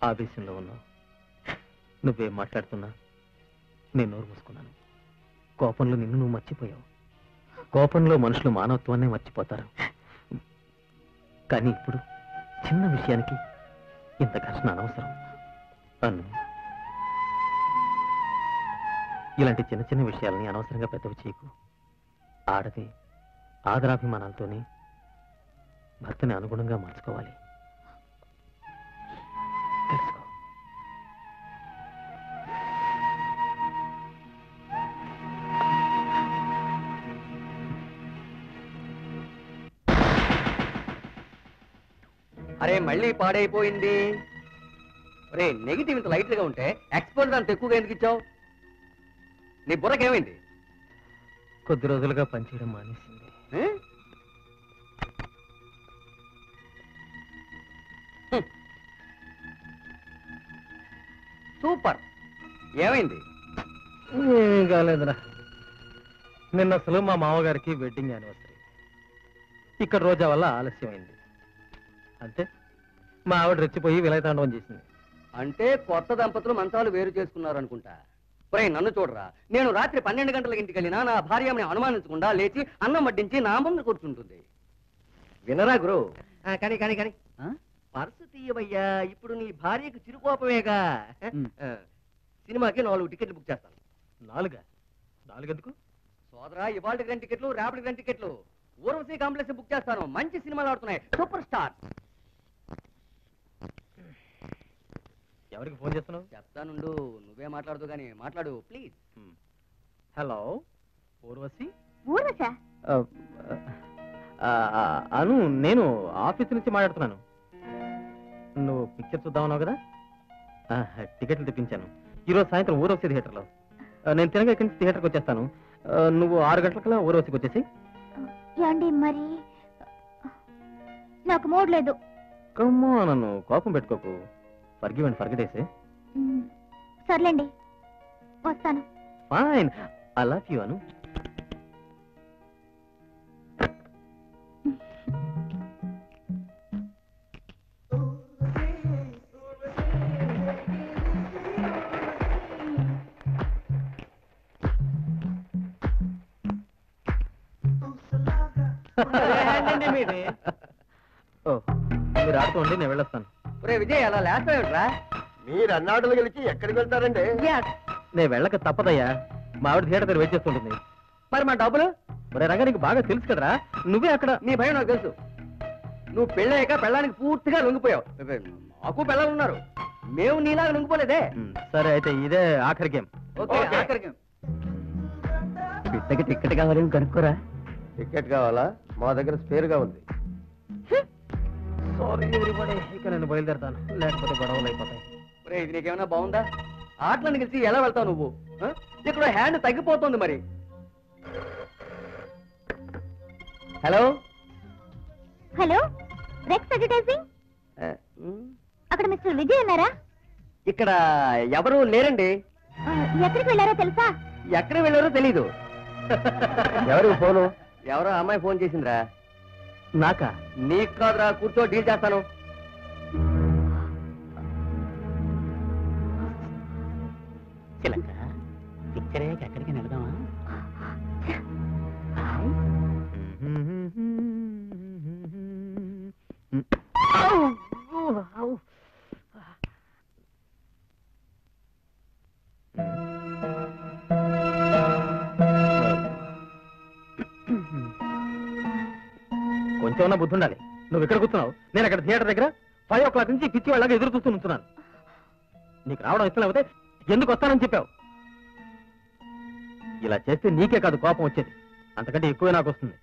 ఆవేశంలో ఉన్నావు. నువ్వేం మాట్లాడుతున్నా నేను నోరు మూసుకున్నాను. కోపంలో నిన్ను నువ్వు మర్చిపోయావు. కోపంలో మనుషులు మానవత్వాన్నే మర్చిపోతారు. కానీ ఇప్పుడు చిన్న విషయానికి ఇంత ఘర్షణ అనవసరం. అన్ను, ఇలాంటి చిన్న చిన్న విషయాలని అనవసరంగా పెద్దవి చేయకు. ఆడది ఆదరాభిమానాలతోనే భర్తని అనుగుణంగా మార్చుకోవాలి. తెలుసుకో. అరే మళ్ళీ పాడైపోయింది. రే నెగిటివ్ ఇంత లైట్ గా ఉంటే ఎక్స్పోజ్ అంత ఎక్కువగా ఎందుకు ఇచ్చావు? నీ బుర్రకేమైంది? కొద్ది రోజులుగా పనిచేయడం మానేసింది. సూపర్. ఏమైంది? ఏం కాలేదురా. నిన్న అసలు మా మామగారికి వెడ్డింగ్ యానివర్సరీ. ఇక్కడ రోజా వల్ల ఆలస్యమైంది. అంతే, మా ఆవిడ రెచ్చిపోయి విలయతాండవం చేసింది. అంటే కొత్త దంపతులు మంచాలు వేరు చేసుకున్నారు అనుకుంటా. ఒరే నన్ను చూడరా, నేను రాత్రి 12 గంటల ఇంటికి వెళ్ళినా నా భార్యని అనుమానించకుండా లేచి అన్నం వడ్డించి నా ముందు కూర్చుంటుంది. వినరా గురు? కానీ కానీ కానీ పర్సు తీయవయ్యా. ఇప్పుడు నీ భార్యకు చిరుకోపమేగా. సినిమాకి 4 టికెట్లు బుక్ చేస్తాను. 4 ఎందుకు? సోదరా, ఇవాళ 2 టికెట్లు, రేపటికి 2 టికెట్లు. ఊర్వశీ కాంప్లెక్స్ బుక్ చేస్తాను. మంచి సినిమాలు ఆడుతున్నాయి, సూపర్ స్టార్. ఎవరికి ఫోన్ చేస్తున్నావు? చెప్తానుండు, నువ్వే మాట్లాడుతూ గానీ మాట్లాడు ప్లీజ్. హలో ఊర్వశి. ఊర్వశా? అను, నేను ఆఫీస్ నుంచి మాట్లాడుతున్నాను. నువ్వు పిక్చర్ చూద్దామన్నావు కదా, టికెట్లు తెప్పించాను. ఈరోజు సాయంత్రం ఊర్వశి థియేటర్లో. నేను తినగా ఇక్కడి నుంచి థియేటర్కి వచ్చేస్తాను. నువ్వు 6 గంటలకల్లా ఊర్వశికి వచ్చేసి. ఏండి మరి నాకు మూడ్ లేదు. కమ్మో, నన్ను కోపం పెట్టుకోకు. Forgive and forget. సర్లేండి, వస్తాను. ఫైన్, ఐ లవ్ యు అను. మీరు ఆడుకోండి, నేను వెళ్ళొస్తాను. ఒరే విజయ్, అలా లేకపోయాడురా. మీరు అన్నాడులు గెలిచి ఎక్కడికి వెళ్తారండి? నేను వెళ్ళక తప్పదయ్యా. మా ఆవిడ థియేటర్ దగ్గర వెయిట్ చేస్తుంటుంది. మరి మా డబ్బులు? మరి రంగా, నీకు బాగా తెలుసు కదరా. నువ్వే అక్కడ. నీ భయం నాకు తెలుసు. నువ్వు పెళ్ళాక పెళ్ళానికి పూర్తిగా లొంగిపోయావు. మాకు పిల్లలు ఉన్నారు, మేము నీలాగా లొంగిపోలేదే. సరే, అయితే ఇదే ఆఖరి గేమ్. ఓకే, ఆఖరి గేమ్. బిడ్డకి టికెట్ కావాలని కనుక్కోరా. టికెట్ కావాలా? మా దగ్గర స్పేర్ గా ఉంది. సారీ ఎవ్రీబడీ, ఇక నేను బయలుదేరతాను, లేకపోతే గొడవలు అయిపోతాయి. ఒరే, ఇది నీకేమైనా బాగుందా? ఆటలను గెలిచి ఎలా వెళ్తావు నువ్వు? ఇక్కడ హ్యాండ్ తగ్గిపోతుంది మరి. Hello hello, rex advertising. అక్కడ మిస్టర్ విజయ్ ఉన్నారా? ఇక్కడ ఎవరు లేరండి. ఎక్కడికి వెళ్ళారో తెలుసా? ఎక్కడ వెళ్ళారో తెలీదు. ఎవరు ఫోను? ఎవరో అమ్మాయి ఫోన్ చేసిందిరా. నాకా? నీకు కాదురా, కూర్చో, డీల్ చేస్తాను. చిలక పిక్చరే ఎక్కడికి వెళదామా? కొంచెం బుద్ధి ఉండాలి. నువ్వు ఇక్కడ కూర్చున్నావు, నేను అక్కడ థియేటర్ దగ్గర 5 o'clock నుంచి పిచ్చి వాళ్ళగా ఎదురు చూస్తూ ఉంటున్నాను. నీకు రావడం ఇష్టం లేకపోతే ఎందుకు వస్తానని చెప్పావు? ఇలా చేస్తే నీకే కాదు కోపం వచ్చేది, అంతకంటే ఎక్కువే నాకు వస్తుంది.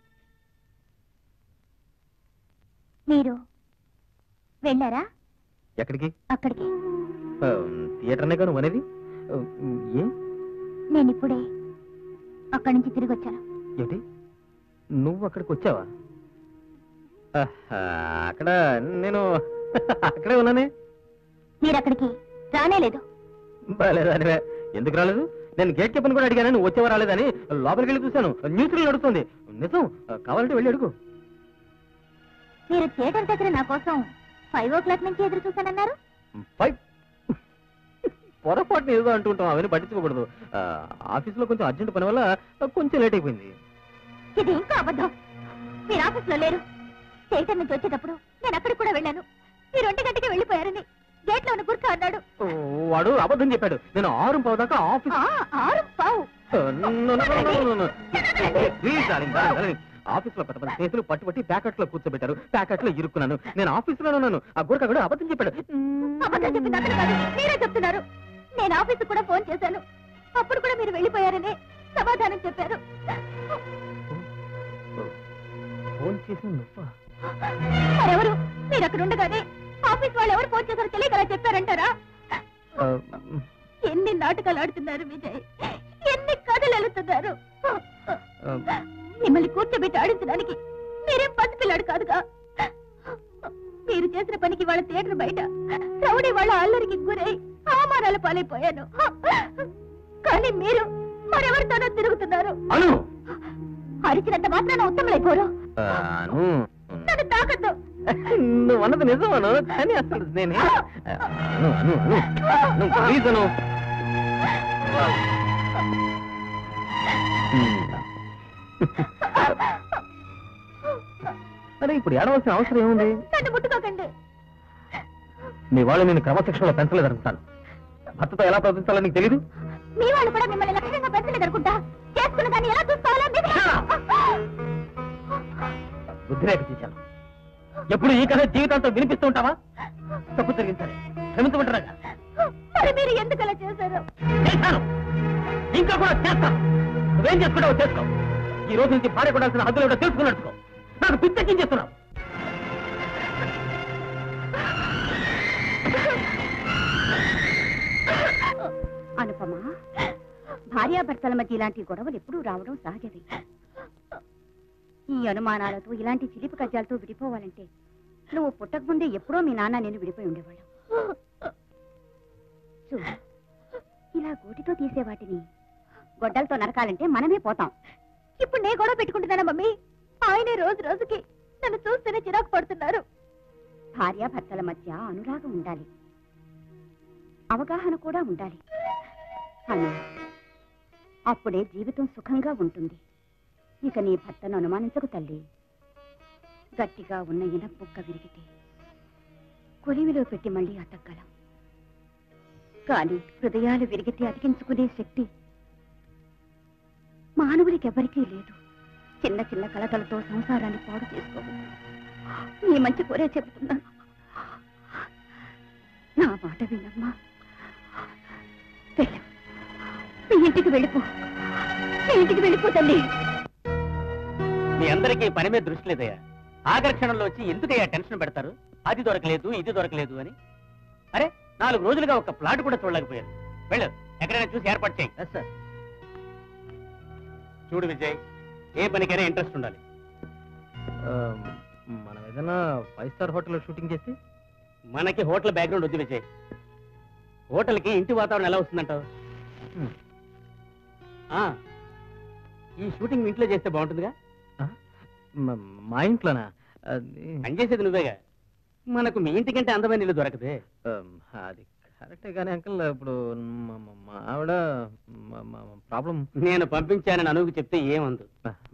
మీరు వెళ్ళారా? ఎక్కడికి? అక్కడికి. థియేటర్నే కాదు అనేది. ఏం? నేను ఇప్పుడే అక్కడి నుంచి తిరిగి వచ్చాను. ఏంటి, నువ్వు అక్కడికి వచ్చావా? అక్కడ నేను అక్కడే ఉన్నానే. మీరు అక్కడికి రానే లేదు. బాలేదానివే. ఎందుకు రాలేదు? నేను గేట్ కీపర్ని కూడా అడిగాను, నువ్వు వచ్చేవా రాలేదని. లోపలికి వెళ్ళి చూశాను, న్యూస్లో నడుస్తుంది. నిజం, కావాలంటే వెళ్ళి అడుగు. మీరు థియేటర్ దగ్గర నా కోసం 5 o'clock నుంచి ఎదురు చూశానన్నారు. పొరపాటున ఏదో అంటుంటాం, అవన్నీ పట్టించుకోకూడదు. ఆఫీస్లో కొంచెం అర్జెంట్ పని వల్ల కొంచెం లేట్ అయిపోయింది. ఇది ఇంకా అబద్ధం. మీరు ఆఫీస్లో లేరు. థియేటర్ నుంచి వచ్చేటప్పుడు నేను అక్కడికి కూడా వెళ్ళాను. మీరు 1 గంటకి వెళ్ళిపోయారని గేట్ లో ఉన్న గుర్తు అన్నాడు. వాడు అబద్ధం చెప్పాడు. నేను 6:15 దాకా ఆఫీస్. 6:15. ఆఫీస్ లో పెద్ద పెద్ద స్నేహితులు పట్టి ప్యాకెట్ లో కూర్చోబెట్టారు. ప్యాకెట్ లో ఇరుక్కున్నాను. నేను ఆఫీస్ లో ఉన్నాను. ఆ గురక కూడా అబద్ధం చెప్పాడు. అబద్ధం చెప్పింది అతను కాదు, మీరే చెప్తున్నారు. నేను ఆఫీస్ కూడా ఫోన్ చేశాను. అప్పుడు కూడా మీరు వెళ్ళిపోయారని సమాధానం చెప్పారు. ఫోన్ చేసి నువ్వా? మరెవరు? మీరు అక్కడ ఉండగానే ఆఫీస్ వాళ్ళు ఎవరు ఫోన్ చేశారో తెలియక అలా చెప్పారంటారా? ఎన్ని నాటకాలు ఆడుతున్నారు విజయ్, ఎన్ని కథలు వెళుతున్నారు. మిమ్మల్ని కూర్చోబెట్టి ఆడించడానికి మీరేం పసిపిల్లాడు కాదుగా. మీరు చేసిన పనికి వాళ్ళ థియేటర్ బయట రౌడీ వాళ్ళ అల్లరికి గురై అవమానాల పాలైపోయాను. కానీ మీరు మరెవరితోనో తిరుగుతున్నారు. అరిచినంత మాత్రాన ఉత్తములైపోరు. నన్ను తాకద్దు. నువ్వు అన్నది నిజమను, కానీ అసలు నేనే అరే ఇప్పుడు ఏడవలసిన అవసరం ఏముంది? నన్ను ముట్టుకోకండి. మీ వాళ్ళు నేను క్రమశిక్షణలో పెంచలేదు అనుకుంటాను. భర్తతో ఎలా ప్రవర్తించాలో నీకు తెలీదు. మీ వాళ్ళు కూడా మిమ్మల్ని లక్ష్యంగా పెంచలేదు అనుకుంటా. చేసుకున్న దాన్ని ఎలా చూసుకోవాలో బుద్ధిరేఖ తీశాను. ఎప్పుడు ఈ కథ జీవితాంతో వినిపిస్తూ ఉంటావా? తప్పు జరిగించాలి, క్షమించమంటారా? మరి మీరు ఎందుకు అలా చేశారు? చేశాను, ఇంకా కూడా చేస్తాను. నువ్వేం చేసుకుంటావో చేసుకో. ఈ రోజు నుంచి భార్య కొడాల్సిన హద్దులు ఏమిటో తెలుసుకున్నట్టుకో. నాకు పిచ్చెక్కించేస్తున్నావు. అనుపమా, భార్యాభర్తల మధ్య ఇలాంటి గొడవలు ఎప్పుడూ రావడం సహజమే. ఈ అనుమానాలతో ఇలాంటి చిలిపి కజ్జాలతో విడిపోవాలంటే నువ్వు పుట్టక ముందే ఎప్పుడో మీ నాన్న నేను విడిపోయి ఉండేవాళ్ళం. చూడు, ఇలా గోటితో తీసే వాటిని గొడ్డలతో నరకాలంటే మనమే పోతాం. ఇప్పుడు నేను గొడవ పెట్టుకుంటున్నానా మమ్మీ? ఆయనే రోజు రోజుకి నన్ను చూస్తేనే చిరాకు పడుతున్నారు. భార్యాభర్తల మధ్య అనురాగం ఉండాలి, అవగాహన కూడా ఉండాలి. అని అప్పుడే జీవితం సుఖంగా ఉంటుంది. ఇక నీ భర్తను అనుమానించకు తల్లి. గట్టిగా ఉన్న ఇనపుక్క విరిగితే కొలివిలో పెట్టి మళ్ళీ అతక్కలం. కానీ హృదయాలు విరిగితే అతికించుకునే శక్తి మానవుడికెవ్వరికీ లేదు. చిన్న చిన్న కలతలతో సంసారాన్ని పాడు చేసుకోవచ్చు. నీ మంచి కోరే చెబుతున్నాను, నా మాట వినమ్మా. వెళ్ళు, నీ ఇంటికి వెళ్ళిపో. నీ ఇంటికి వెళ్ళిపో తల్లి. మీ అందరికీ పని మీద దృష్టి లేదయ్యా. ఆఖరి క్షణంలో వచ్చి ఎందుకయ్యా టెన్షన్ పెడతారు? అది దొరకలేదు, ఇది దొరకలేదు అని. అరే, 4 రోజులుగా ఒక ప్లాట్ కూడా చూడలేకపోయారు. వెళ్ళు, ఎక్కడైనా చూసి ఏర్పాటు చేయి. సార్, చూడు విజయ్, ఏ పనికైనా ఇంట్రెస్ట్ ఉండాలి. మనం ఏదైనా 5 స్టార్ హోటల్లో షూటింగ్ చేస్తే? మనకి హోటల్ బ్యాక్గ్రౌండ్ వద్దు విజయ్. హోటల్కి ఇంటి వాతావరణం ఎలా వస్తుందంటావు? ఈ షూటింగ్ ఇంట్లో చేస్తే బాగుంటుందిగా. మా ఇంట్లోనా? పనిచేసేది నువ్వేగా. మనకు మీ ఇంటికంటే అందమైన ఇల్లు దొరకదే. అది కరెక్టే కానీ అంకుల్, ఇప్పుడు మా ఆవిడ ప్రాబ్లం. నేను పంపించానని అనువుకు చెప్తే ఏమందు.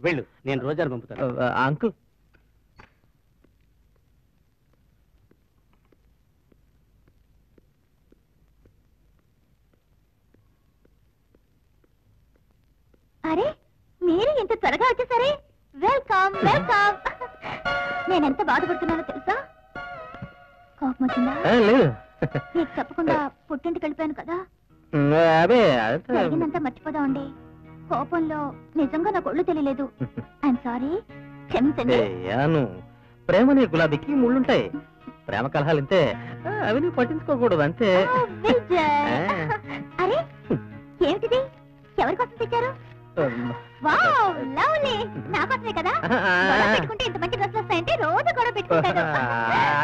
వెళ్ళు, నేను రోజాను పంపుతాను. అంకుల్, అరే, మీరు ఇంత త్వరగా వచ్చేసరే. Welcome welcome. నేనెంత బాధపడుతున్నానో తెలుసా? కోపం వచ్చిందా? లేదు, నీకు చెప్పకుండా పుట్టింటికి వెళ్ళిపోయాను కదా. అదే జరిగిందంతా మర్చిపోదామండి. కోపంలో నిజంగా నాకు ఒళ్ళు తెలియలేదు. ఐఎమ్ సారీ, క్షమించండి. అను, ప్రేమనే గులాబీకి ముళ్ళుంటాయి. ప్రేమ కలహాలు ఇంతే, అవి నువ్వు పట్టించుకోకూడదు అంతే. ఓ, విజయ్. అరే ఏమిటిది? ఎవరి కోసం తెచ్చారు? Wow, lovely. నా కోసమే కదా? గొడవ పెట్టుకుంటే ఇంత మంచి డ్రెస్లు వస్తాయంటే రోజు గొడవ పెట్టుకుంటాను.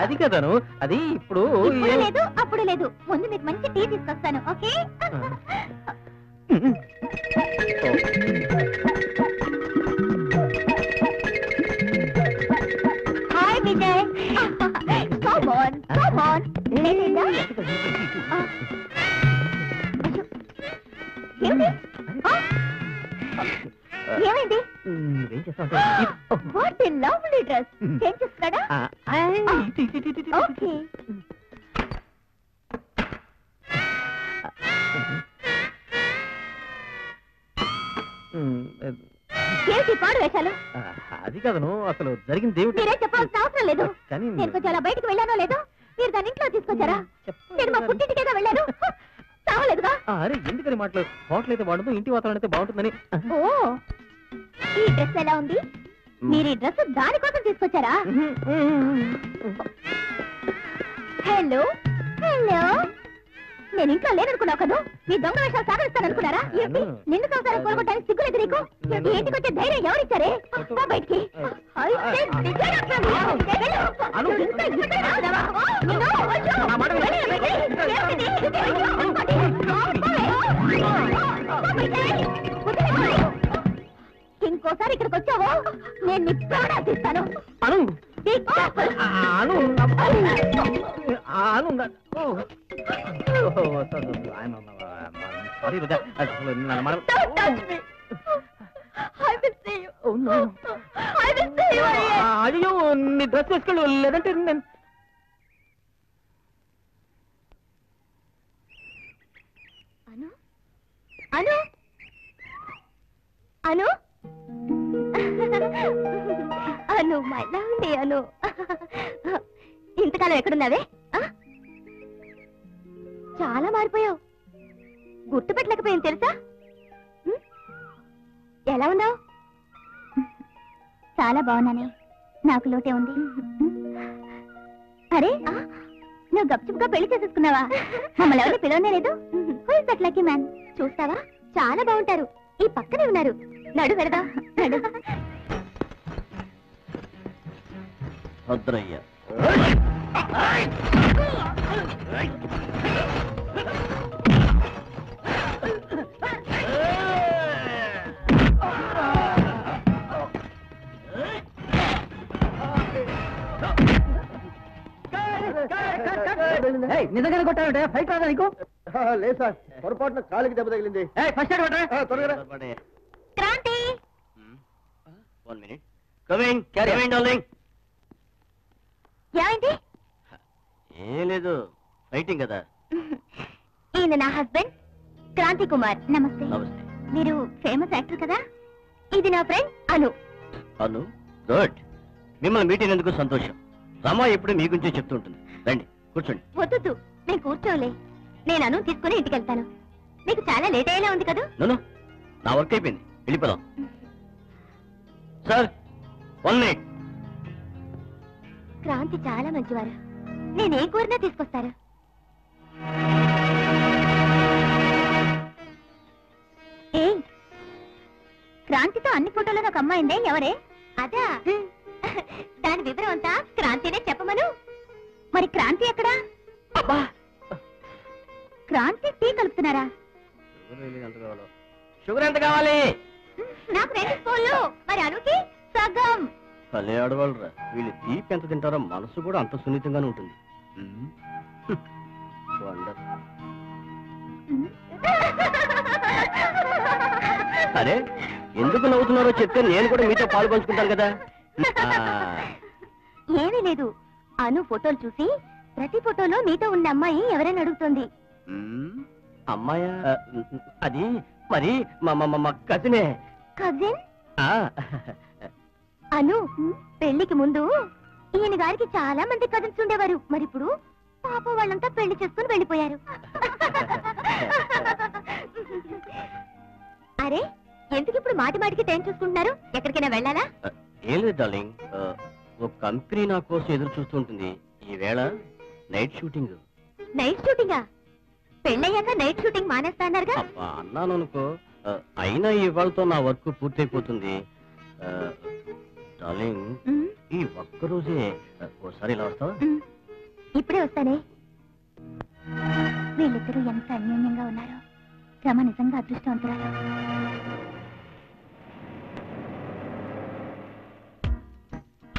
అది కదను, అది ఇప్పుడు ఇప్పుడు లేదు, అప్పుడు లేదు. ముందు మీకు మంచి టీ తీసుకొస్తాను, okay? Hi Vijay. Come on, come on. లేదేంటా? ఏమిటి? ఏమైంది? నువ్వేం చేస్తావు? What a lovely dress. Change చేస్తున్నాడా? ఓకే. ఏమిటి పాడు వేషాలు? అది కదను, అసలు జరిగింది ఏమిటి? మీరే చెప్పాల్సిన అవసరం లేదు. కానీ నేను కొంచెం అలా బయటకు వెళ్ళానో లేదో మీరు దాని ఇంట్లో తీసుకొచ్చారా? నేను మా పుట్టింటికేగా వెళ్ళాను. చావలేదుగా? అరే ఎందుకని మాట్లాడు? హోటల్ అయితే వాడదు, ఇంటి వాతావరణం అయితే బాగుంటుందని. ఓ, ఈ డ్రెస్ ఎలా ఉంది? మీరు ఈ డ్రెస్ దానికోసం తీసుకొచ్చారా? హలో హలో, నేను ఇంట్లో లేననుకున్నావు కదా? మీ దొంగ వేషాలు సాగరిస్తాననుకున్నారా? ఏంటి? నిన్ను సంసారం కోలుకోవడానికి సిగ్గులేదు నీకు? ఈ ఇంటికి వచ్చే ధైర్యం ఎవరిచ్చారే? పో బయటికి. అయితే నిజంగా వెళ్ళు. ఇంకా ఇక్కడ రావడమా? నిన్ను వద్దు. వెళ్ళు బయటికి. ఏమిటిది? ఇంకోసారి ఇక్కడికి వచ్చావో నేను నీ ప్రాణాలు తీస్తాను. అను Be careful. Anu Anu sorry Roja, Don't touch me. I will see you. I will see you again. అయ్యో నీ డ్రెస్ వేసుకెళ్ళు, లేదంటే నేను అను అను అను అను మై లవ్లీ అను. ఇంతకాలం ఎక్కడున్నావే? చాలా మారిపోయావు. గుర్తుపెట్టలేకపోయాను తెలుసా? ఎలా ఉన్నావు? చాలా బాగున్నానే. నాకు లోటే ఉంది. అరే నువ్వు గప్చుప్గా పెళ్లి చేసేసుకున్నావా? మమ్మల్ని ఎవరు పిలవనే లేదు. Who is that lucky man? చూస్తావా, చాలా బాగుంటారు. ఈ పక్కనే ఉన్నారు. నడు వెళదా, నడు. భద్రయ్య నిజంగానే కొట్టాడు. ఫైట్ రాదా నీకు? లేదు సార్, పొరపాటున కాలికి దెబ్బ తగిలింది. ఫస్ట్ ఎయిడ్ కొట్టరా. త్వరగా Kranti, 1 minute. Coming, carry on, darling. ఏమైంది? ఏం లేదు, ఫైటింగ్ కదా. ఈయన నా హస్బెండ్ క్రాంతి కుమార్. నమస్తే. నమస్తే. మీరు ఫేమస్ యాక్టర్ కదా? ఇది నా ఫ్రెండ్ అను. అను, గుడ్. మిమ్మల్ని మీట్ అయినందుకు సంతోషం. రమా ఎప్పుడు మీ గురించే చెప్తుంటుంది. రండి కూర్చోండి. వద్దు, నేను కూర్చోలే. నేను అను తీసుకుని ఇంటికి వెళ్తాను. మీకు చాలా లేట్ అయ్యేలా ఉంది కదా? నో, నా వర్క్ అయిపోయింది, వెళ్ళిపోదాం. Sir 1 minute. క్రాంతి చాలా మంచివారు. నేనేం కోరినా తీసుకొస్తారు. ఏ క్రాంతితో అన్ని ఫోటోలు నాకు అమ్మాయిందే, ఎవరే? అదా, దాని వివరం అంతా క్రాంతినే చెప్పమను. మరి క్రాంతి ఎక్కడా? క్రాంతి టీ కలుపుతున్నారా? షుగర్ ఎంత కావాలి? నాకు 2 స్పూన్లు. మరి అనుకి సగం. భలే ఆడవాళ్ళరా, వీళ్ళు తీపి ఎంత తింటారో మనసు కూడా అంత సున్నితంగానే ఉంటుంది. వండర్. సరే, ఎందుకు నవ్వుతున్నారో చెప్తే నేను కూడా మీతో పాలు పంచుకుంటాను కదా. ఏమీ లేదు. అను ఫోటోలు చూసి ప్రతి ఫోటోలో మీతో ఉన్న అమ్మాయి ఎవరైనా అడుగుతుంది. అమ్మాయా? అది మరి మా కజినే. కజిన్? అను పెళ్లికి ముందు ఈయన గారికి చాలా మంది కజిన్స్ ఉండేవారు. మరి ఇప్పుడు పాప వాళ్ళంతా పెళ్లి చేసుకుని వెళ్ళిపోయారు. అరే ఎందుకు ఇప్పుడు మాటి మాటికి టైం చూసుకుంటున్నారు? ఎక్కడికైనా వెళ్ళాలా? ఏం లేదు డార్లింగ్, ఒక కంపెనీ నా కోసం ఎదురు చూస్తుంటుంది. ఈవేళ నైట్ షూటింగ్. నైట్ షూటింగా? పెళ్ళయ్యాక నైట్ షూటింగ్ మానేస్తా అన్నారుగా? అబ్బా అన్నాను అనుకో, అయినా ఇవాళతో నా వర్క్ పూర్తయిపోతుంది. డార్లింగ్, ఉమ్, ఈ ఒక్కరోజే ఓసారి ఇలా వస్తావా? ఇప్పుడే వస్తానే. వీళ్ళిద్దరూ ఎంత అన్యోన్యంగా ఉన్నారో. రమ నిజంగా అదృష్టవంతురాలు.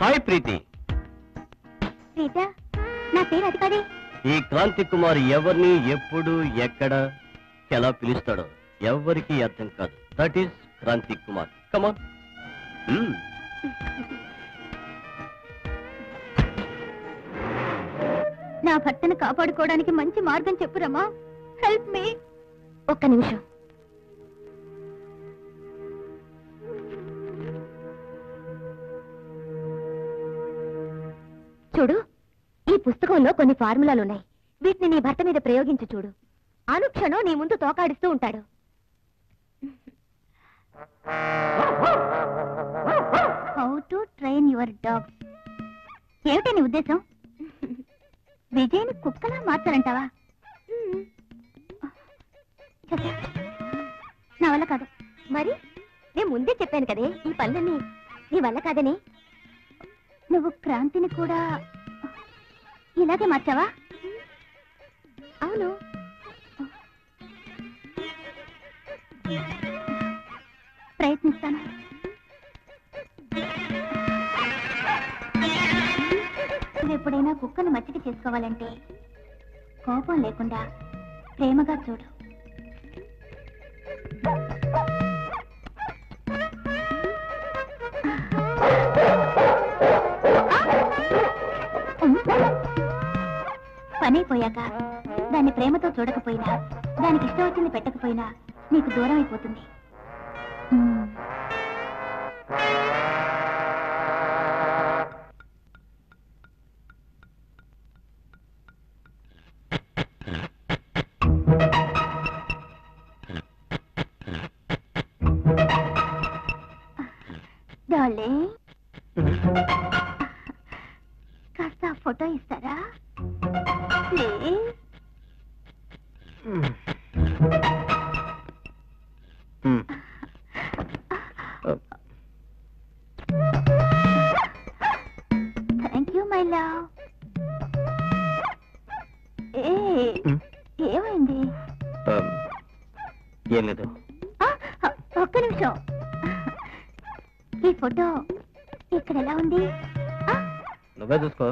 హాయ్ ప్రీతి. రీటా, నా పేరు అది కాదే. ఈ క్రాంతి కుమార్ ఎవరిని ఎప్పుడు ఎక్కడ ఎలా పిలుస్తాడో ఎవరికి అర్థం కాదు. That is Kranti Kumar. Come on. నా భర్తను కాపాడుకోవడానికి మంచి మార్గం చెప్పురమ్మా. Help me. ఒక్క నిమిషం. చూడు, ఈ పుస్తకంలో కొన్ని ఫార్ములాలున్నాయి. వీటిని నీ భర్త మీద ప్రయోగించి చూడు. అనుక్షణం నీ ముందు తోకాడిస్తూ ఉంటాడు. How to train your dog. ఏమిటి నీ ఉద్దేశం? విజయ్ని కుక్కలా మార్చాలంటావా? నా వల్ల కాదు. మరి నేను ముందే చెప్పాను కదే ఈ పనులన్నీ నీ వల్ల కాదని. నువ్వు క్రాంతిని కూడా ఇలాగే మార్చావా? అవును. ప్రయత్నిస్తాను. నువ్వు ఎప్పుడైనా కుక్కను మచ్చిక చేసుకోవాలంటే కోపం లేకుండా ప్రేమగా చూడు. పనైపోయాక దాన్ని ప్రేమతో చూడకపోయినా, దానికి ఇష్టం వచ్చింది పెట్టకపోయినా నీకు దూరం అయిపోతుంది. డార్లింగ్, కాస్త ఫోటో ఇస్తారా please? Thank you my love. ఏమైంది? ఏం లేదు. ఒక్క నిమిషం. ఈ ఫోటో ఇక్కడ ఎలా ఉంది? నువ్వే చూసుకో.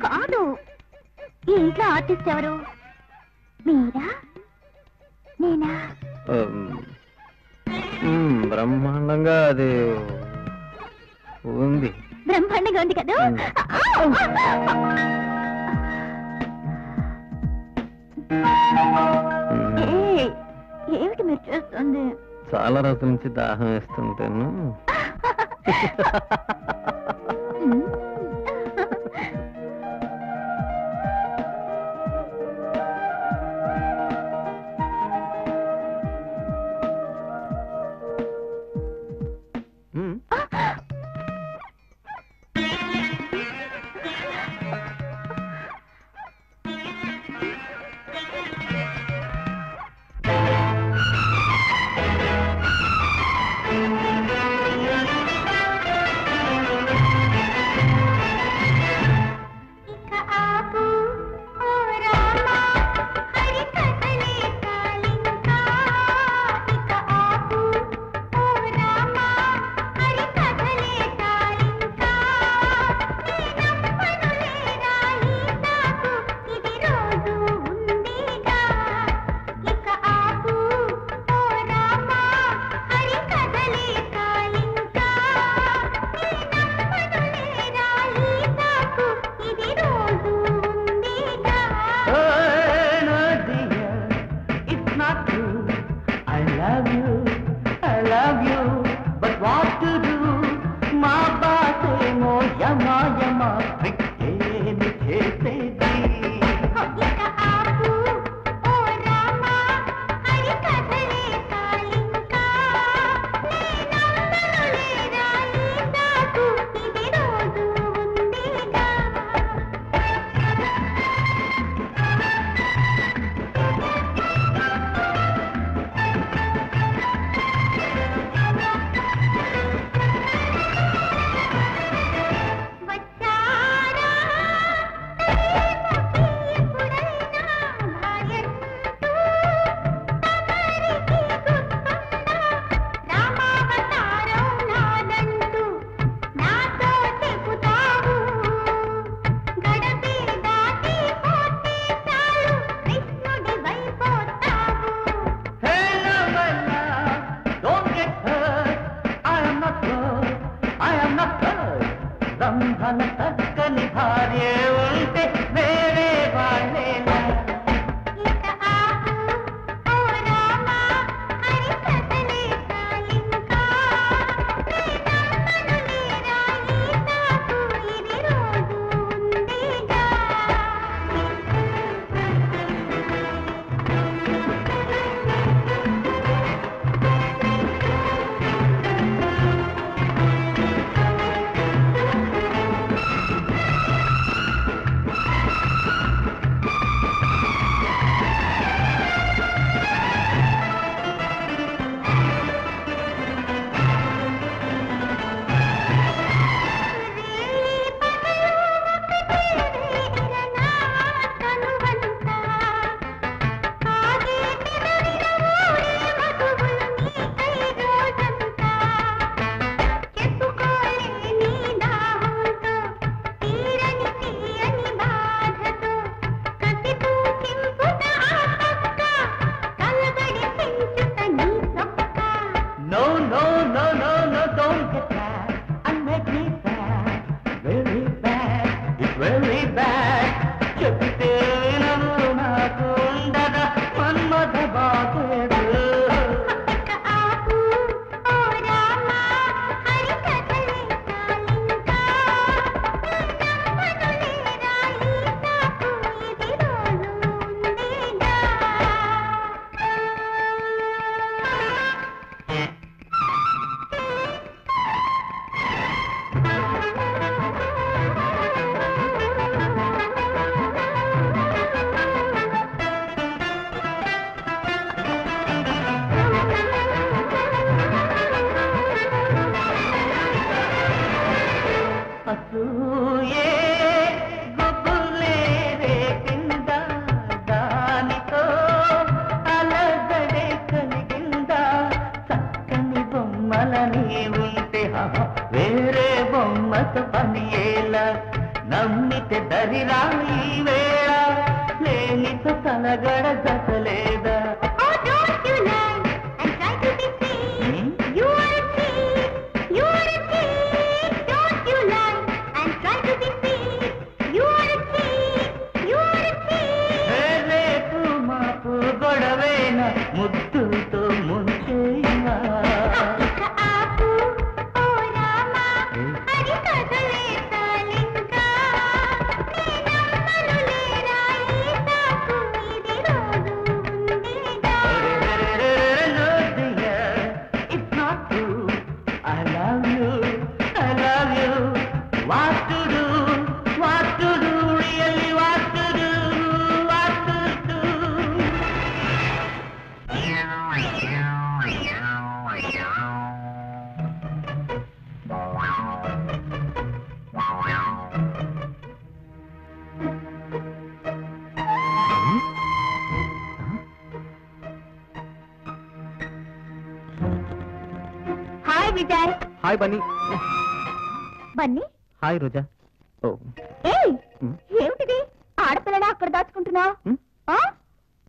కాదు, ఈ ఇంట్లో ఆర్టిస్ట్ ఎవరు? మీరా నేనా? బ్రహ్మాండంగా అది ఉంది. బ్రహ్మాండంగా ఉంది కదా? ఏమిటి మీరు చేస్తుంది? చాలా రోజుల నుంచి దాహం వేస్తుంటాను. మన చక్కని భార్య ఉంటే వేరే వాళ్ళేలా ఇక ఆపు ఓ రామా హరి కథలే సాలింకా నమ్మను లేరా ఈ తాపు ఇది రోజు ఉండేగా No, no, no, no, no, don't get mad and make me sad. Very bad, it's very bad. చెప్తే వినవు నాకు ఉండదా మన్మథ బాధేడు. ఆపు ఓ రామా హరి కథలే సాలింకా నమ్మను లేరా ఈ తాపు ఇది రోజు ఉండేగా అసూయే గుబులే రేపిందా దానితో అలజడే కలిగిందా చక్కని బొమ్మలని ఉంటే వేరే బొమ్మతో పని ఏలా నమ్మితే దరిరాయి వేళ లేనితో తలగడ జతలేదా Oh, don't you lie and try to be sweet. You are a thief. You are a thief. Don't you lie and try to be sweet. You are a thief. You are a thief. రేపు మాపు గొడవేన ముద్దుతో ముంచేవా ఇక ఆపు ఓ రామా హరి కథలే సాలింకా నమ్మను లేరా ఈ తాపు ఇది రోజు ఉండేగా No dear, it's not true. I love you, I love you. What to do, really what to do, what to do. Hi Vijay hi Bunny. Bunny hi Roja. ఓ ఏయ్ హ్మ్. ఏమిటిది ఆడపిల్లలా అక్కడ దాచుకుంటున్నావు హ్మ్.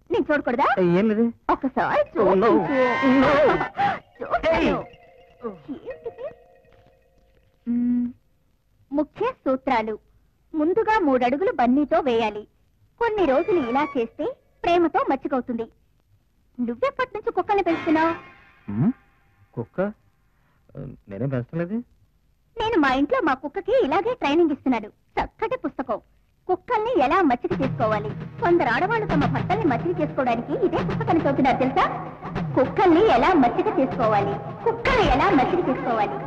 నేను చూడకూడదా ఏం లేదు. ఒక్కసారి Oh, no. No. చూస్తాను. ఏంటిది? ముఖ్య సూత్రాలు ముందుగా 3 అడుగులు బన్నీతో వేయాలి. కొన్ని రోజులు ఇలా చేస్తే ప్రేమతో మచ్చికవుతుంది. నువ్వెప్పటి నుంచి కుక్కల్ని పెంచుతున్నావు? కుక్క నేనేం పెంచలేదు. నేను మా ఇంట్లో మా కుక్కకి ఇలాగే ట్రైనింగ్ ఇస్తున్నాడు. చక్కటి పుస్తకం. కుక్కల్ని ఎలా మచ్చిక చేసుకోవాలి. కొందరు ఆడవాళ్ళు తమ భర్తల్ని మచ్చిక చేసుకోవడానికి ఇదే పుస్తకాన్ని చదువుతున్నారు తెలుసా? కుక్కల్ని ఎలా మచ్చిక చేసుకోవాలి, కుక్కలు ఎలా మచ్చిక చేసుకోవాలి.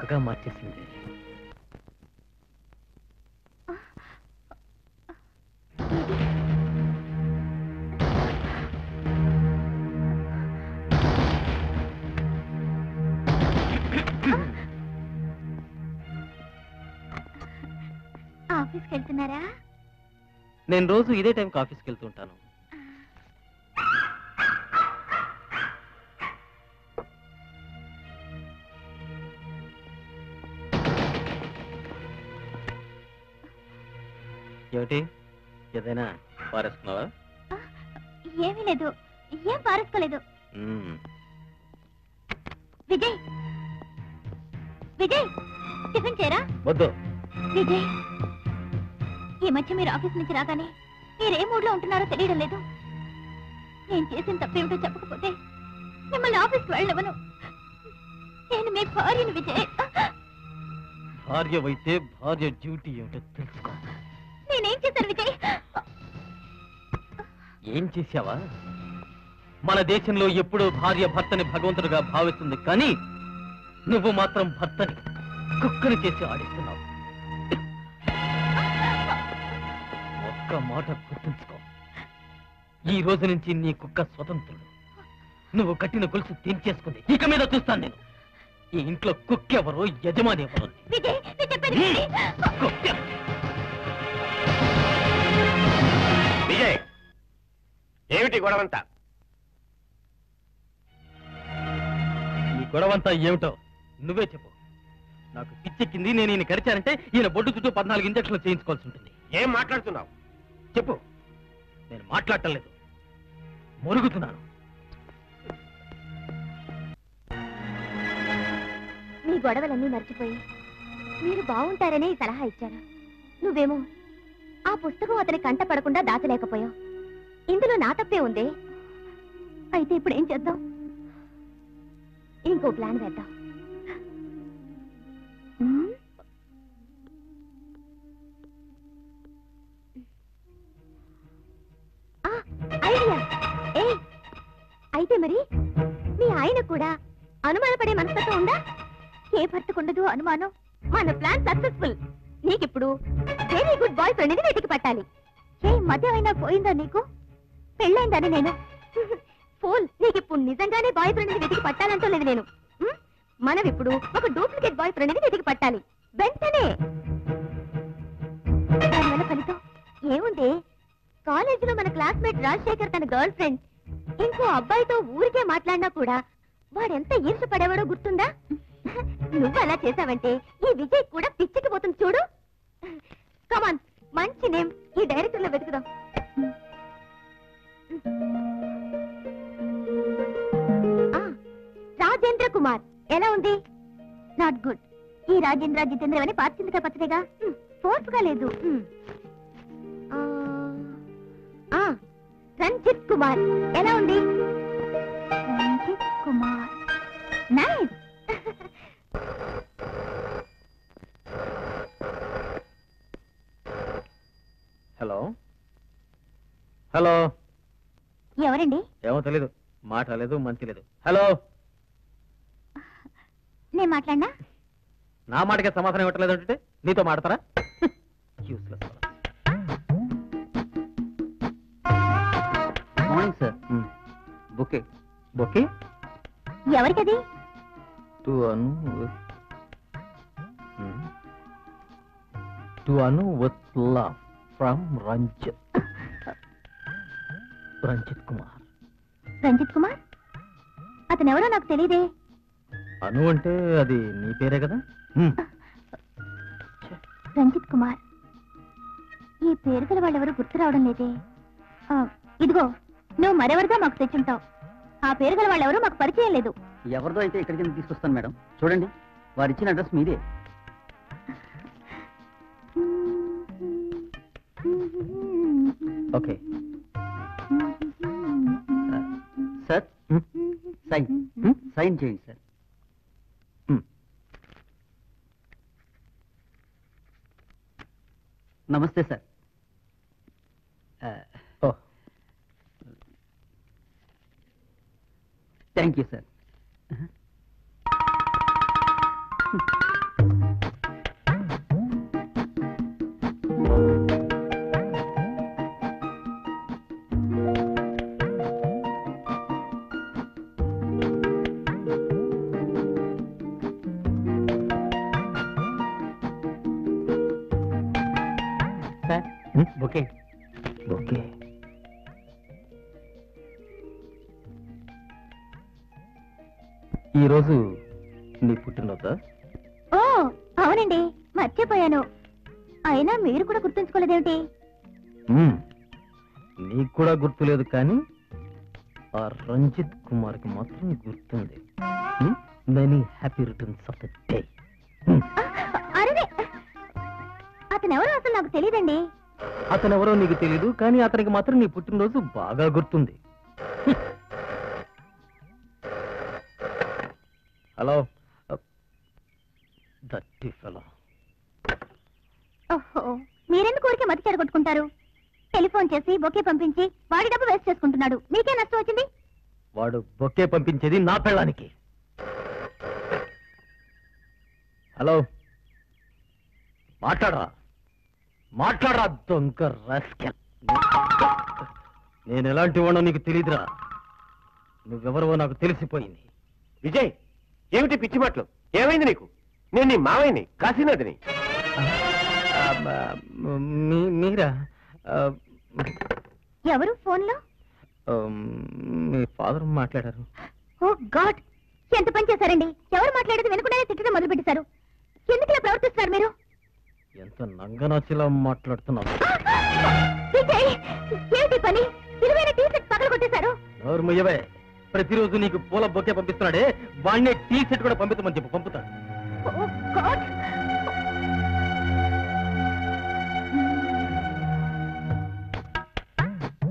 కుక్కగా మార్చేసింది. ఆఫీస్కి వెళ్తున్నారా? నేను రోజు ఇదే టైంకి ఆఫీస్కి వెళ్తూ ఉంటాను. ఏమిటి, ఏదైనా పారేసుకున్నావా? ఏమీ లేదు, ఏం పారేసుకోలేదు. విజయ్, విజయ్ టిఫిన్ చేయరా? వద్దు. విజయ్, ఈ మధ్య మీరు ఆఫీస్ నుంచి రాగానే మీరు ఏ మూడ్ లో ఉంటున్నారో తెలియడం లేదు. నేను చేసిన తప్పేమిటో చెప్పకపోతే మిమ్మల్ని ఆఫీస్కి వెళ్ళవను. నేను మీ భార్యను విజయ్. భార్య అయితే భార్య డ్యూటీ ఏమిటో తెలుసుకో. నేనేం చేశాను విజయ్? ఏం చేశావా? మన దేశంలో ఎప్పుడూ భార్య భర్తని భగవంతుడిగా భావిస్తుంది, కానీ నువ్వు మాత్రం భర్తని కుక్కని చేసి ఆడిస్తున్నావు. ఒక్క మాట గుర్తుంచుకో, ఈ రోజు నుంచి నీ కుక్క స్వతంత్రుడు. నువ్వు కట్టిన గొలుసు తెంచేసుకుంది. ఇక మీద చూస్తాను నేను ఈ ఇంట్లో కుక్కెవరో యజమాని ఎవరో. విజయ్, నేను చెప్పేది కుక్క. విజయ్, ఏమిటి గొడవంతా? ఈ గొడవంతా ఏమిటో నువ్వే చెప్పు. నాకు పిచ్చెక్కింది. నేను ఈయన కరిచానంటే ఈయన బొడ్డు చుట్టూ 14 ఇంజక్షన్లు చేయించుకోవాల్సి ఉంటుంది. ఏం మాట్లాడుతున్నావు? చెప్పు. నేను మాట్లాడటం లేదు, మురుగుతున్నాను. మీ గొడవలన్నీ మర్చిపోయి మీరు బాగుంటారనే ఈ సలహా ఇచ్చాను. నువ్వేమో ఆ పుస్తకం అతని కంట పడకుండా దాచలేకపోయావు. ఇందులో నా తప్పే ఉంది. అయితే ఇప్పుడు ఏం చేద్దాం? ఇంకో ప్లాన్ వేద్దాం. ఐడియా. అయితే మరి మీ ఆయన కూడా అనుమానపడే మనస్తత్వం ఉందా? ఏ భర్తకుండదు అనుమానం. మన ప్లాన్ సక్సెస్ఫుల్. నీకిప్పుడు వెరీ గుడ్ బాయ్ ఫ్రెండ్ ని వెతికి పట్టాలి. ఏ మధ్య అయినా పోయిందా నీకు? పెళ్ళైందని నేను ఫోన్. నీకిప్పుడు నిజంగానే బాయ్ ఫ్రెండ్ ని వెతికి పట్టాలంటూ లేదు నేను. మనం ఇప్పుడు ఒక డూప్లికేట్ బాయ్ ఫ్రెండ్ ని వెతికి పట్టాలి వెంటనే. దానివల్ల ఫలితం ఏముంది? కాలేజీలో మన క్లాస్మేట్ రాజశేఖర్ తన గర్ల్ ఫ్రెండ్ ఇంకో అబ్బాయితో ఊరికే మాట్లాడినా కూడా వాడెంత ఈర్ష పడేవాడో గుర్తుందా? నువ్వు అలా చేసావంటే ఈ విజయ్ కూడా పిచ్చికిపోతుంది చూడు. కమాన్, మంచి నేమ్ ఈ డైరెక్టర్ లో వెతుకుదాం. రాజేంద్ర కుమార్ ఎలా ఉంది? Not good. ఈ రాజేంద్ర జితేంద్ర అని పార్చిందిగా పచ్చడిగా ఫోర్స్ గా లేదు. రంజిత్ కుమార్ ఎలా ఉంది? Ranjith Kumar nice. Hello hello. ఎవరండి? ఏమో తెలీదు, మాట లేదు, మంచి లేదు. హలో. నేను మాట్లాడినా? నా మాటకే సమాధానం ఇవ్వట్లేదు అంటే నీతో మాడతారా? Morning sir. బుకే. బొకే ఎవరికది? To Anu with love from Ranjit Kumar. Ranjit Kumar అతను ఎవరో నాకు తెలియదే. అను అంటే అది నీ పేరే కదా? రంజిత్ కుమార్ ఈ పేరు గల వాళ్ళెవరూ గుర్తు రావడం లేదే. ఇదిగో నువ్వు మరెవరిగా మాకు తెచ్చుంటావు. ఆ పేరు గల వాళ్ళెవరూ మాకు పరిచయం లేదు. ఎవరిదో అయితే ఇక్కడికి తీసుకొస్తాను మేడం. చూడండి, వారిచ్చిన అడ్రస్ మీదే. ఓకే సార్, సైన్ చేయండి సార్. నమస్తే sir. Thank you sir. Okay okay. ఈరోజు నీ పుట్టినరోజా? ఓ అవునండి, మర్చిపోయాను. అయినా మీరు కూడా గుర్తుంచుకోలేదేమిటి? నీకు కూడా గుర్తులేదు, కానీ ఆ రంజిత్ కుమార్కి మాత్రం గుర్తుంది. Many happy returns of the day. అరే అతనెవరో అసలు నాకు తెలియదండి. అతనెవరో నీకు తెలీదు, కానీ అతనికి మాత్రం నీ పుట్టినరోజు బాగా గుర్తుంది. హలో దట్టి ఫెలో. ఓహో, మీరెందుకు ఊరికే మతి చెడగొట్టుకుంటారు? టెలిఫోన్ చేసి బొకే పంపించి వాడి డబ్బు వేస్ట్ చేసుకుంటున్నాడు. మీకే నష్టం వచ్చింది? వాడు బొకే పంపించేది నా పెళ్ళానికి. హలో, మాట్లాడరా దొంగ రాస్కెల్. నేను ఎలాంటి వాడో నీకు తెలీదురా. నువ్వెవరో నాకు తెలిసిపోయింది. విజయ్, ఏమిటి పిచ్చి మాటలు? ఏమైంది నీకు? నేను నీ మావయ్యని, కాశీనాథ్ని. మీరా? ఎవరు ఫోన్లో? మీ ఫాదర్ మాట్లాడారు. ఓ గాడ్, ఎంత పని చేశారండి! ఎవరు మాట్లాడేది వినకుండానే తిట్టడం మొదలు పెట్టేశారు. ఎందుకు ఇలా ప్రవర్తిస్తున్నారు మీరు? ఎంత నంగనాచిలా మాట్లాడుతున్నావు. విజయ్, ఏమిటి పని? విలువైన టీ సెట్ పగలగొట్టేశారు. ఎవరు ముయ్యవే? ప్రతిరోజు నీకు పూల బొకే పంపిస్తున్నాడే, వాడినే టీ సెట్ కూడా పంపించమని చెప్పు, పంపుతాడు. Oh god.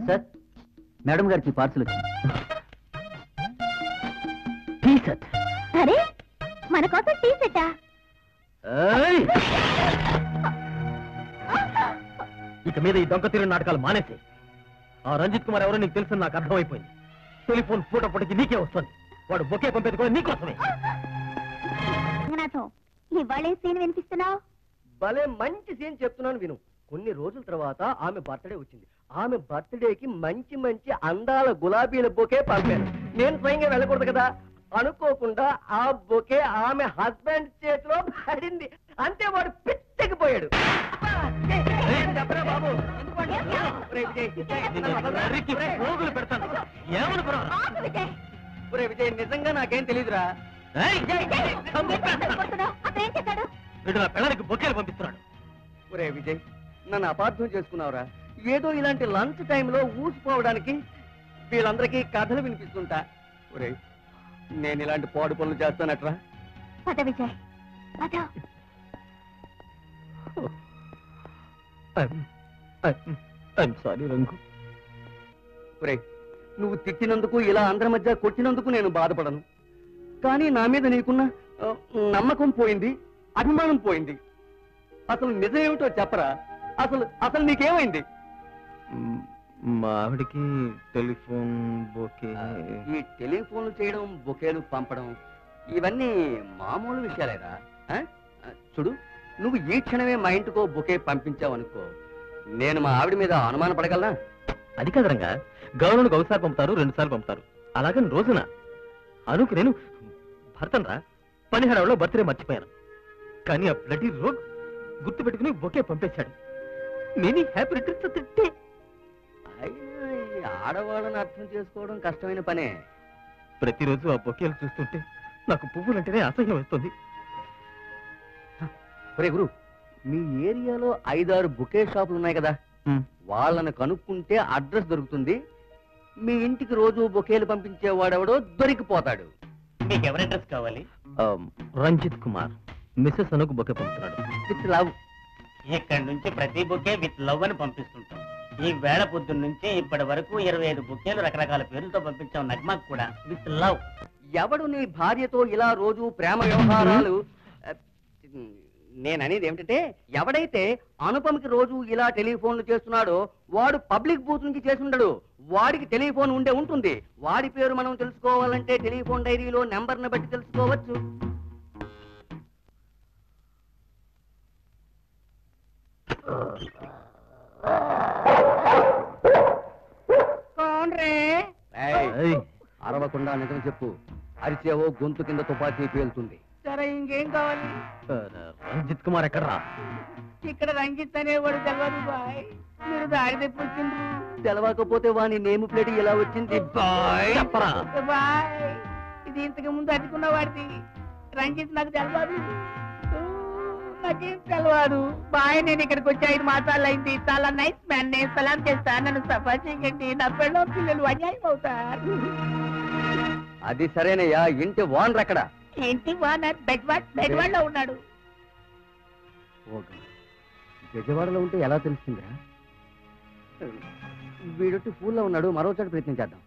సార్, మేడం గారికి పార్సల్ వచ్చింది. Tea set? అరే, మన కోసం టీ సెట్టా? ఇక మీద ఈ దొంగ తీరు నాటకాలు మానేసి. ఆ రంజిత్ కుమార్ ఎవరో నీకు తెలుసు, నాకు అర్థమైపోయింది. టెలిఫోన్ పూటప్పటికి నీకే వస్తుంది. వాడు బొకే పంపేది కూడా నీకోసమే. రంగనాథం, ఇవాళే సీన్ వినిపిస్తున్నావు? భలే మంచి సీన్ చెప్తున్నాను విను. కొన్ని రోజుల తర్వాత ఆమె బర్త్డే వచ్చింది. ఆమె బర్త్డేకి మంచి మంచి అందాల గులాబీల బొకే పంపాను. నేను స్వయంగా వెళ్ళకూడదు కదా. అనుకోకుండా ఆ బొకే ఆమె హస్బెండ్ చేతిలో పడింది. అంతే, వాడు పిచ్చెక్కిపోయాడు. విజయ్, నిజంగా నాకేం తెలీదురా. అతనేం చేశాడు? పిల్లలకి బొకేలు పంపిస్తున్నాడు. ఒరే విజయ్, నన్ను అపార్థం చేసుకున్నావురా. ఏదో ఇలాంటి లంచ్ టైంలో ఊసిపోవడానికి వీళ్ళందరికీ కథలు వినిపిస్తుంటా. ఒరే, నేను ఇలాంటి పాడు పనులు చేస్తానట్రా. పద విజయ్, పద. సారీ రంగు. ఒరే, నువ్వు తిట్టినందుకు, ఇలా అందరి మధ్య కొట్టినందుకు నేను బాధపడను. కానీ నా మీద నీకున్న నమ్మకం పోయింది, అభిమానం పోయింది. అసలు నిజం ఏమిటో చెప్పరా. అసలు నీకేమైంది? మా ఆవిడికి టెలిఫోన్ బొకే. ఈ టెలిఫోన్లు చేయడం, బొకేలు పంపడం ఇవన్నీ మామూలు విషయాలేరా. చూడు, నువ్వు ఈ క్షణమే మా ఇంటికో బొకే పంపించావనుకో, నేను మా ఆవిడ మీద అనుమాన పడగలనా? అది కదరంగా, గవర్నర్కి ఒకసారి పంపుతారు, 2 సార్లు పంపుతారు. అలాగని రోజున అనుకు నేను భర్తనరా, పని హడావులో బర్త్డే మర్చిపోయాను. కానీ ఆ బ్లడీ రోగ్ గుర్తు పెట్టుకుని బొకే పంపించాడు. మెనీ హ్యాపీ రిటర్న్స్ తిట్టే. అయినా ఈ ఆడవాళ్ళని అర్థం చేసుకోవడం కష్టమైన పనే. ప్రతిరోజు ఆ బొకేలు చూస్తుంటే నాకు పువ్వులంటేనే అసహ్యం వేస్తుంది. ఒరే గురు, మీ ఏరియాలో 5-6 బుకే షాపులు ఉన్నాయి కదా, వాళ్ళని కనుక్కుంటే అడ్రస్ దొరుకుతుంది. మీ ఇంటికి రోజు బొకేలు పంపించేవాడెవడో దొరికిపోతాడు. మీకు ఎవరి అడ్రస్ కావాలి? రంజిత్ కుమార్ మిస్సెస్ అనుకు బొకే పంపుతున్నాడు. With love. ఇక్కడ నుంచి ప్రతి బుకే విత్ లవ్ అని పంపిస్తుంటాం. ఈ వేళ పొద్దున్న నుంచి ఇప్పటి వరకు 25 బుకేలు రకరకాల పేర్లతో పంపించాం. నగ్మాకు కూడా విత్ లవ్. ఎవడు నీ భార్యతో ఇలా రోజు ప్రేమ వ్యవహారాలు? నేననేది ఏమిటంటే, ఎవడైతే అనుపమకి రోజు ఇలా టెలిఫోన్లు చేస్తున్నాడో వాడు పబ్లిక్ బూత్ నుంచి చేసుండడు. వాడికి టెలిఫోన్ ఉండే ఉంటుంది. వాడి పేరు మనం తెలుసుకోవాలంటే టెలిఫోన్ డైరీలో నెంబర్ని బట్టి తెలుసుకోవచ్చు. ఏయ్, అరవకుండా నిజం చెప్పు. అరిచేవో గొంతు కింద తుపాకీ పేలుతుంది. సరే, ఇంకేం కావాలి? రంజిత్ కుమార్ ఎక్కడ్రా? ఇక్కడ రంజిత్ అనేవాడు తెలియదు బాయ్. మీరు దారి తెప్పించిండ్రు తెలవకపోతే వాని నేమ్ ప్లేట్ ఎలా వచ్చింది బాయ్? చెప్పరా. బాయ్. ఇది ఇంతకు ముందు అట్టుకున్న వాడిది. రంజిత్ నాకు తెలియదు. నాకేం తెలియదు బాయ్. నేను ఇక్కడికి వచ్చి 5 మాసాలు అయింది. చాలా నైస్ మ్యాన్. నేను సలాం చేస్తా. నన్ను సఫా చేయండి. నా పిల్లలు పిల్లలు అన్యాయం అవుతారు. అది సరేనయ్యా. ఇంటి ఓనర్ ఎక్కడ? ఏంటి వానర్? బెడ్వాడ్ లో ఉన్నాడు. గజవాడలో ఉంటే ఎలా తెలుస్తుందిరా? వీడొట్టి ఫూల్లో ఉన్నాడు. మరో చోట ప్రయత్నించేద్దాం.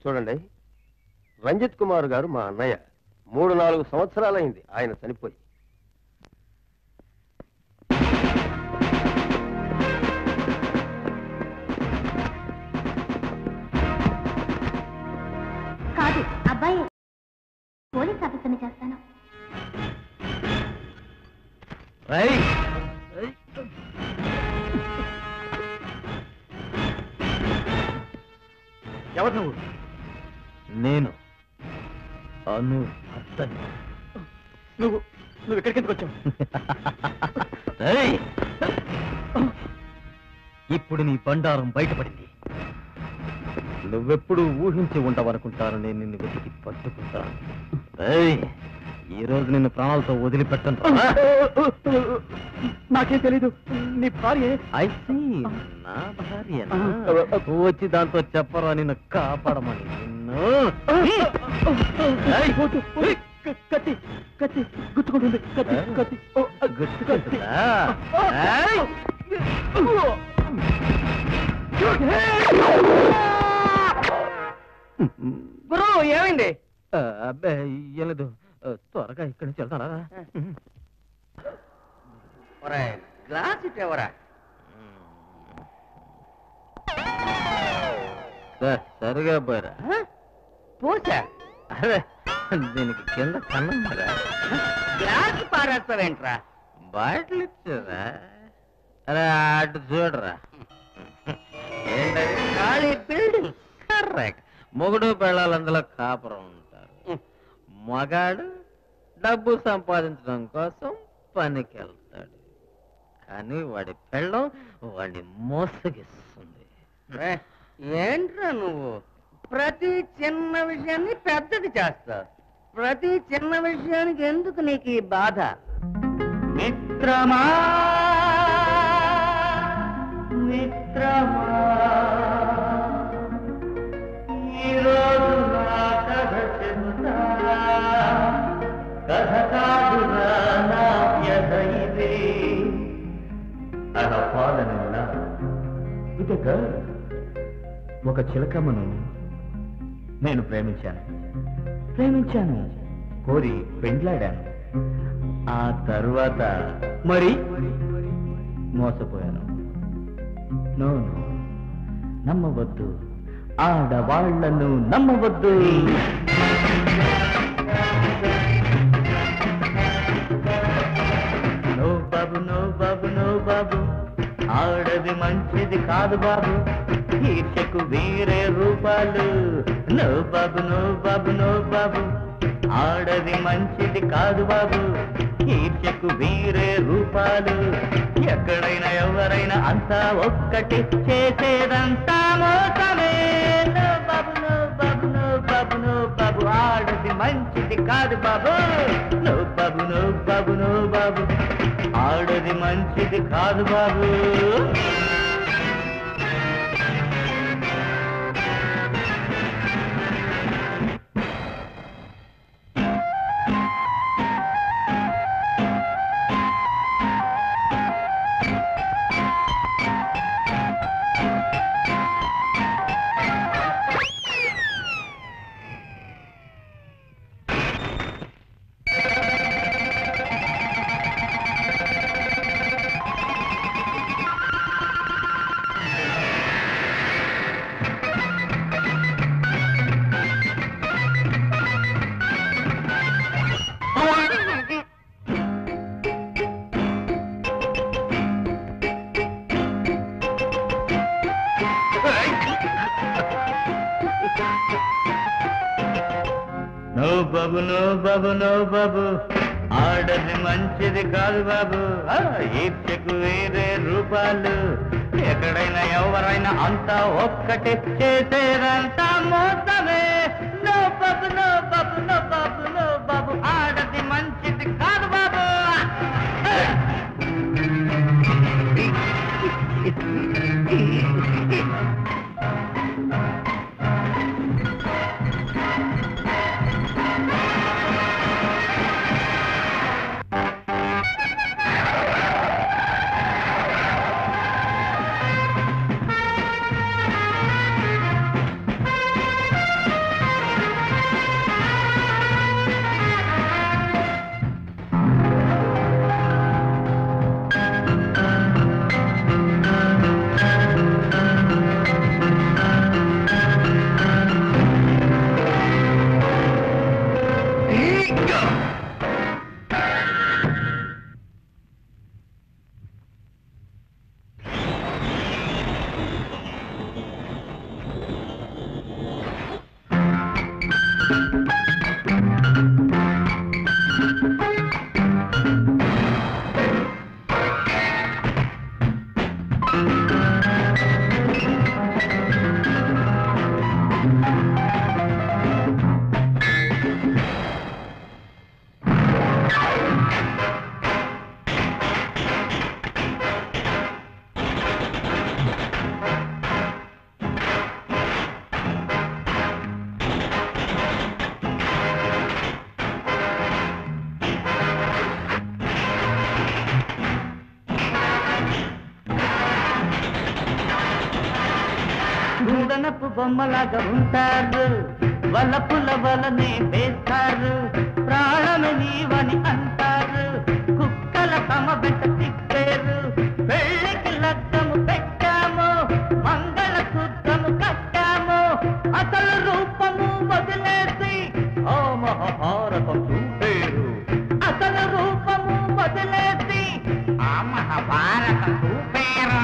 చూడండి, రంజిత్ కుమార్ గారు మా అన్నయ్య. 3-4 సంవత్సరాలైంది ఆయన చనిపోయి. కాదు అబ్బాయి, పోలీస్ ఆఫీసర్ని చేస్తాను. ఎవరు నువ్వు? నేను అను అత్తని. నువ్వు ఇక్కడికి ఎందుకు వచ్చావు? ఇప్పుడు నీ బండారం బయటపడింది. నువ్వెప్పుడు ఊహించి ఉండవనుకుంటాను. నేను నిన్ను వెతికి పట్టుకుంటాను. ఈ రోజు నిన్ను ప్రాణాలతో వదిలిపెట్టను. నాకేం తెలీదు. నీ భార్య? ఐసి నా భార్య. వచ్చి దాంతో చెప్పరా నిన్ను కాపాడమని. నిన్ను కత్తి కత్తి గుచ్చుకుంటుంది. కత్తి కత్తి గుచ్చుకుంటుందా? గురు, ఏమైంది? అబ్బాయి ఏం లేదు. త్వరగా ఇక్కడి నుంచి వెళ్తారా? గ్లాస్ ఇట్టేవరా? సరిగా పోయారా? పోసా. అదే దీనికి కింద కన్నం కదా. గ్లాస్ పారేస్తావేంట్రా? బాటిల్ ఇచ్చారా? అరే అటు చూడరా. ఏంటది? ఖాళీ బిల్డింగ్. కరెక్ట్. మొగుడు పెళ్ళాలు అందులో కాపురం ఉంటారు. మగాడు డబ్బు సంపాదించడం కోసం పనికి వెళ్తాడు. కానీ వాడి పెళ్ళం వాడిని మోసగిస్తుంది. ఏంట్రా నువ్వు ప్రతి చిన్న విషయాన్ని పెద్దది చేస్తావు? ప్రతి చిన్న విషయానికి ఎందుకు నీకు ఈ బాధ? మిత్రమా మిత్రమా, ఈరోజు నా కథ చెబుతా. కథ కాదురా నా వ్యధ ఇదే. I have fallen in love with a girl. ఒక చిలకమ్మను నేను ప్రేమించాను, కోరి పెండ్లాడాను. ఆ తరువాత మరి మోసపోయాను. నో, నమ్మవద్దు, ఆడవాళ్లను నమ్మవద్దు. నో బాబు, నో బాబు, నో బాబు, ఆడది మంచిది కాదు బాబు. ఈర్షకు వేరే రూపాలు. నో బాబు, నో బాబు, నో బాబు, ఆడది మంచిది కాదు బాబు, ఈర్ష్యకు వీరే రూపాలు. ఎక్కడైనా ఎవరైనా అంతా ఒక్కటి, చేసేదంతా మోసమే. నో బాబు, నో బాబు, నో బాబు, నో బాబు, ఆడది మంచిది కాదు బాబు. నో బాబు, నో బాబు, నో బాబు, ఆడది మంచిది కాదు బాబు. నో బాబు, నో బాబు, నో బాబు, ఆడది మంచిది కాదు బాబు. ఈర్ష్యకు వేరే రూపాలు. ఎక్కడైనా ఎవరైనా అంతా ఒక్కటి, చేసేదంతా మోసమే. నో బాబు, నో బాబు, నో బాబు, నో బాబు, ఆడది మంచిది కాదు బాబు. నూదనపు బొమ్మలాగా ఉంటారు, వలపుల వలనే వేస్తారు. ప్రాణమే నీవని అంటారు, కుక్కల తమ బిడ్డ తిప్పారు. పెళ్ళికి లగ్గము పెట్టాము, మంగళ సూత్రము కట్టాము. అసలు రూపము వదిలేసి ఆ మహాభారతం చూపేరు. అసలు రూపము వదిలేసి ఆ మహాభారతం చూపేరా.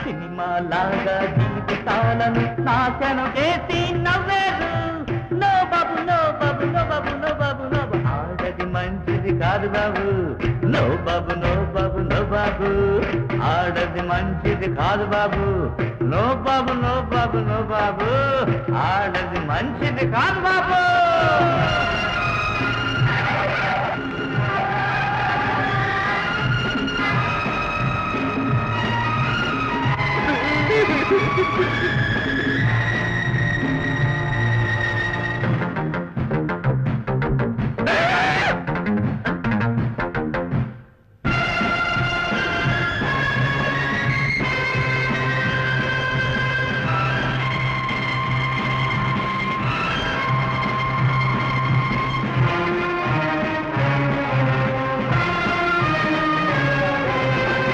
సినిమాలాగా జీవితాలను నాశనం చేసి నవ్వేరు. నో బాబు, నో బాబు, నో బాబు, నో బాబు, నో బాబు, ఆడది మంచిది కాదు బాబు. నో బాబు, నో బాబు, నో బాబు, ఆడది మంచిది కాదు బాబు. నో బాబు, నో బాబు, నో బాబు, ఆడది మంచిది కాదు బాబు.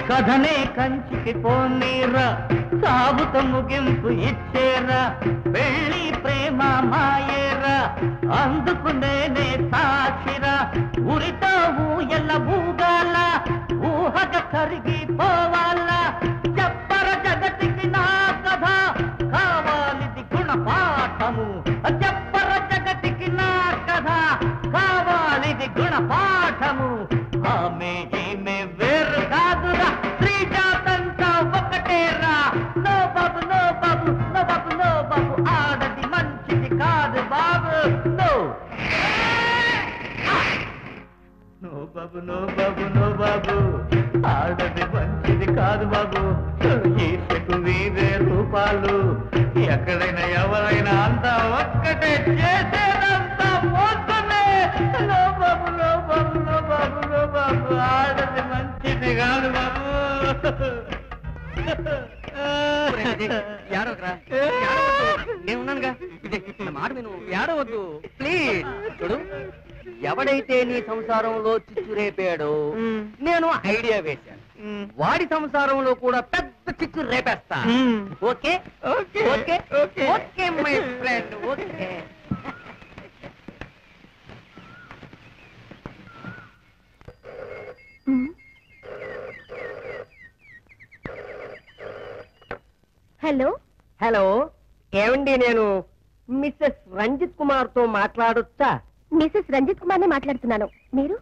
కథనే కంచికి పోనీరా, సాగుత ముగింపు ఇచ్చేరా. పెళ్ళి ప్రేమ మాయేరా, అందుకు నేనే సాక్షిరా. ఉరితో ఊయల ఊగాల, కరిగిపోవాలా చెప్పర జగతికి నా కథ కావాలిది గుణపాఠము చెప్పర జగతికి నా కథ కావాలిది గుణపాఠము ఆమె ఈమె వేరు కాదురా స్త్రీ జాతంతా ఒకటేరా నో బాబు నో బాబు నో బాబు నో బాబు ఆడది మంచిది కాదు బాబు నో నో బాబు నో బాబు నో బాబు ఆడది మంచిది కాదు బాబు ఈసకు వీరే రూపాలు ఎక్కడైనా ఎవరైనా అంతా ఒక్కటే చేసేదంతా మోసమే నో బాబు నో బాబు నో బాబు నో బాబు ఆడది మంచిది కాదు బాబు ఏడవకరా నేనున్నానుగా మాట విను ఏడవద్దు ప్లీజ్ చూడు ఎవడైతే నీ సంసారంలో చిచ్చు రేపాడో నేను ఐడియా వేశాను వాడి సంసారంలో కూడా పెద్ద చిచ్చు రేపేస్తా okay okay okay okay my friend okay hello hello ఏమండి నేను మిస్సెస్ రంజిత్ కుమార్ తో మాట్లాడొచ్చా మిసెస్ రంజిత్ కుమార్నే మాట్లాడుతున్నాను. మీరు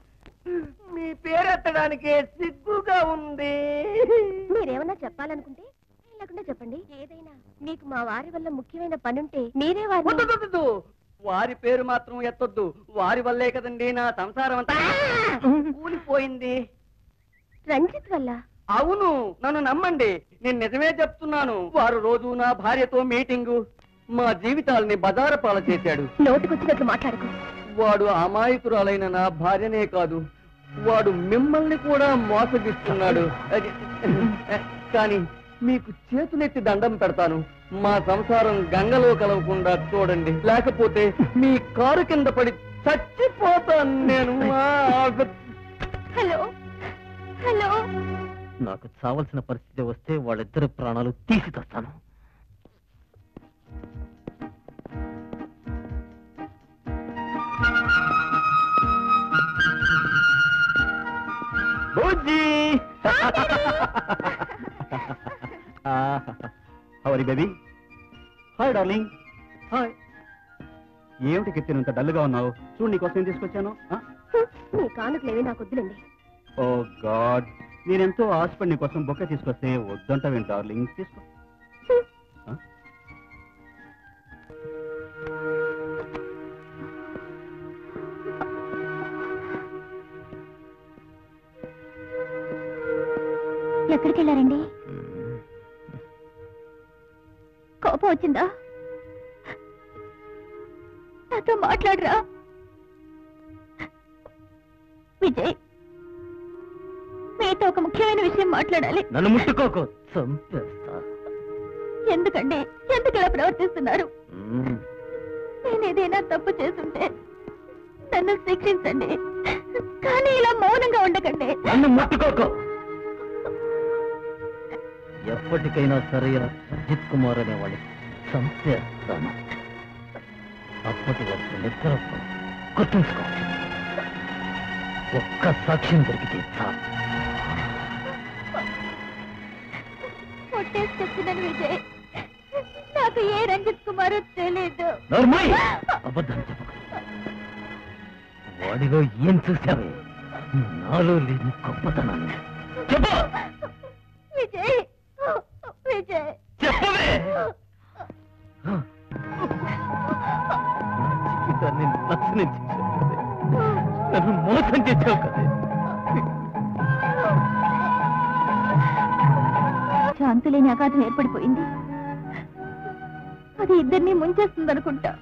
మీ పేరు ఎత్తడానికే సిగ్గుగా ఉంది. మీరేమన్నా చెప్పాలనుకుంటే లేకుండా చెప్పండి. ఏదైనా మీకు మా వారి వల్ల ముఖ్యమైన పనుంటే మీరే వద్దు. వారి పేరు మాత్రం ఎత్తొద్దు. వారి వల్లే కదండి నా సంసారం అంతా కూలిపోయింది. రంజిత్ వల్ల? అవును, నన్ను నమ్మండి, నేను నిజమే చెప్తున్నాను. వారు రోజు నా భార్యతో మీటింగు, మా జీవితాల్ని బజారు పాల చేశాడు. నోటికొచ్చినట్లు మాట్లాడుకో. వాడు అమాయకురాలైన నా భార్యనే కాదు, వాడు మిమ్మల్ని కూడా మోసగిస్తున్నాడు. కానీ మీకు చేతులెత్తి దండం పెడతాను, మా సంసారం గంగలో కలవకుండా చూడండి, లేకపోతే మీ కారు కింద పడి చచ్చిపోతాను నేను. హలో హలో, నాకు చావాల్సిన పరిస్థితి వస్తే వాళ్ళిద్దరు ప్రాణాలు తీసి తెస్తాను. హౌరీ బేబీ. Hi darling. హాయ్. ఏమిటి కెత్తినంత డల్గా ఉన్నావు? చూడు నీకోసం ఏం తీసుకొచ్చాను. మీ కానుకలేవి నాకు వద్దులండి. ఓ గాడ్, నేనెంతో ఆశపడి నీ కోసం బొక్క తీసుకొస్తే వద్దంటావేంటి డార్లింగ్? తీసుకో. ఎక్కడికి వెళ్ళారండి? కోపం వచ్చిందా? నాతో మాట్లాడరా? విజయ్, మీతో ఒక ముఖ్యమైన విషయం మాట్లాడాలి. నన్ను ముట్టుకోకు, చంపేస్తా. ఎందుకండి, ఎందుకు ఇలా ప్రవర్తిస్తున్నారు? నేనేదైనా తప్పు చేస్తుంటే నన్ను శిక్షించండి, కానీ ఇలా మౌనంగా ఉండకండి. నన్ను ముట్టుకోకు. ఎప్పటికైనా సరే రంజిత్ కుమార్ అనే వాడిని చంపేస్తాను. అప్పటి వరకు నిద్ర గుర్తుంచుకో. ఒక్క సాక్ష్యం దొరికితే చాలు. కొట్టేసి చెప్తున్నాను విజయ్, నాకు ఏ రంజిత్ కుమార్ తెలీదు. అబద్ధం చెప్పకు. వాడిలో ఏం చూసావే? నాలో లేని గొప్పతనాన్ని చెప్పు. విజయ్, విజయ్ చెప్పవే. జీవితాన్ని నాశనం చేశావు కదే, నన్ను మోసం చేశావు కదే. శాంతులేని అగాధం ఏర్పడిపోయింది. అది ఇద్దరిని ముంచేస్తుందనుకుంటా.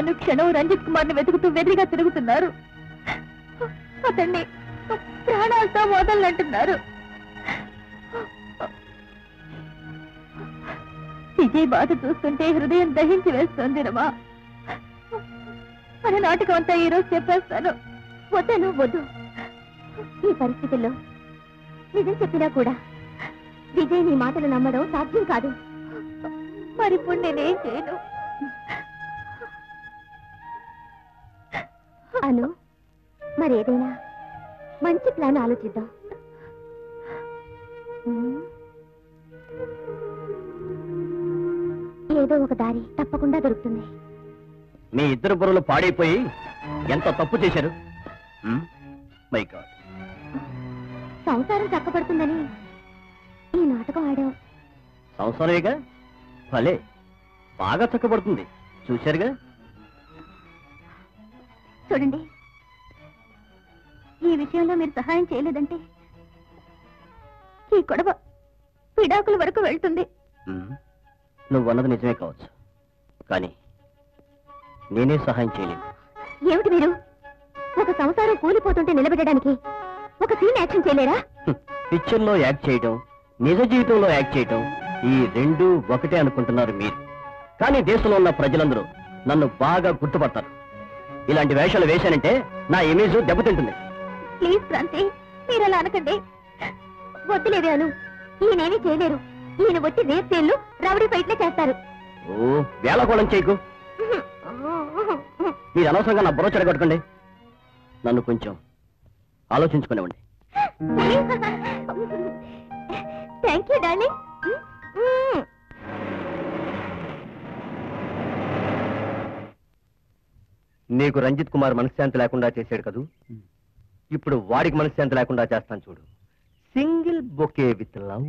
అనుక్షణం రంజిత్ కుమార్ని వెతుకుతూ వెర్రిగా తిరుగుతున్నారు. అతన్ని ప్రాణాలతో వదలంటున్నారు. విజయ్ బాధ చూస్తుంటే హృదయం దహించి వేస్తోంది రమా. మన నాటకం అంతా ఈరోజు చెప్పేస్తాను. వద్దను వద్దు. ఈ పరిస్థితుల్లో నిజం చెప్పినా కూడా విజయ్ నీ మాటలు నమ్మడం సాధ్యం కాదు. మరిప్పుడు నేనేం చేయను? అను, మరేదైనా మంచి ప్లాన్ ఆలోచిద్దాం. ఏదో ఒక దారి తప్పకుండా దొరుకుతుంది. మీ ఇద్దరు బుర్రలు పాడైపోయి ఎంత తప్పు చేశారు. My God. సంసారం చక్కబడుతుందని ఈ నాటకం ఆడాం. సంసారమేగా, భలే బాగా చక్కబడుతుంది. చూశారుగా. చూడండి, ఈ విషయంలో మీరు సహాయం చేయలేదంటే ఈ గొడవ విడాకుల వరకు వెళ్తుంది. నువ్వు అన్నది నిజమే కావచ్చు, కానీ నేనే సహాయం చేయలేను. ఏమిటి మీరు ఒక సంసారం కూలిపోతుంటే నిలబెట్టడానికి ఒక సీన్ యాక్షన్ చేయలేరా? పిక్చర్లో యాక్ట్ చేయటం, నిజ జీవితంలో యాక్ట్ చేయటం ఈ రెండూ ఒకటే అనుకుంటున్నారు మీరు. కానీ దేశంలో ఉన్న ప్రజలందరూ నన్ను బాగా గుర్తుపడతారు. ఇలాంటి వేషాలు వేశానంటే నా ఇమేజ్ దెబ్బతింటుంది. ప్లీజ్ క్రాంతి, మీరు అలా అనకండి. వద్దులేవాను, ఈయనేమీ చేయలేరు. ఈయన వచ్చి రేపేళ్ళు రౌడీ ఫైట్లే చేస్తారు. ఓ వేళకోళం చేయకు. మీరు అనవసరంగా నా బుర్ర చెడగొట్టకండి. నన్ను కొంచెం ఆలోచించుకునేవ్వండి. Thank you darling. నీకు రంజిత్ కుమార్ మనశ్శాంతి లేకుండా చేశాడు కదూ, ఇప్పుడు వాడికి మనశ్శాంతి లేకుండా చేస్తాను చూడు. Single bouquet with love.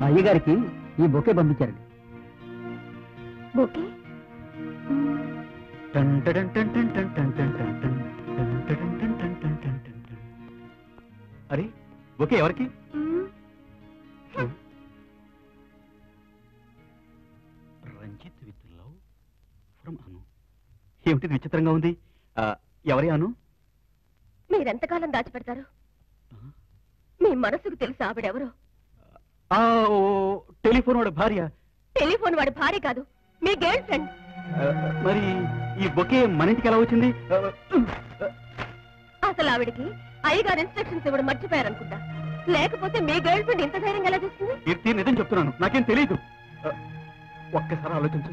అయ్యగారికి ఈ బొకే పంపించారండి. ఓకే, అరే ఓకే, ఎవరికి? రంజిత్ విత్ లవ్ ఫ్రమ్ అను. ఏమిటిది విచిత్రంగా ఉంది? ఎవరి అను? మీరెంతకాలం దాచిపెడతారు? మీ మనసుకు తెలుసు ఆవిడెవరో. టెలిఫోన్ వాడి భార్య. టెలిఫోన్ వాడి భార్య కాదు, మీ గర్ల్ ఫ్రెండ్. మరి ఈ బొకే మన ఇంటికి ఎలా వచ్చింది? అసలు ఆవిడికి అయ్యగారు ఇన్స్ట్రక్షన్స్ ఇవ్వడం మర్చిపోయారనుకుంటా. లేకపోతే మీ గర్ల్ ఫ్రెండ్ ఇంత ధైర్యంగా ఎలా చేస్తుంది? కీర్తి, నిజం చెప్తున్నాను, నాకేం తెలియదు. ఒక్కసారి ఆలోచించు.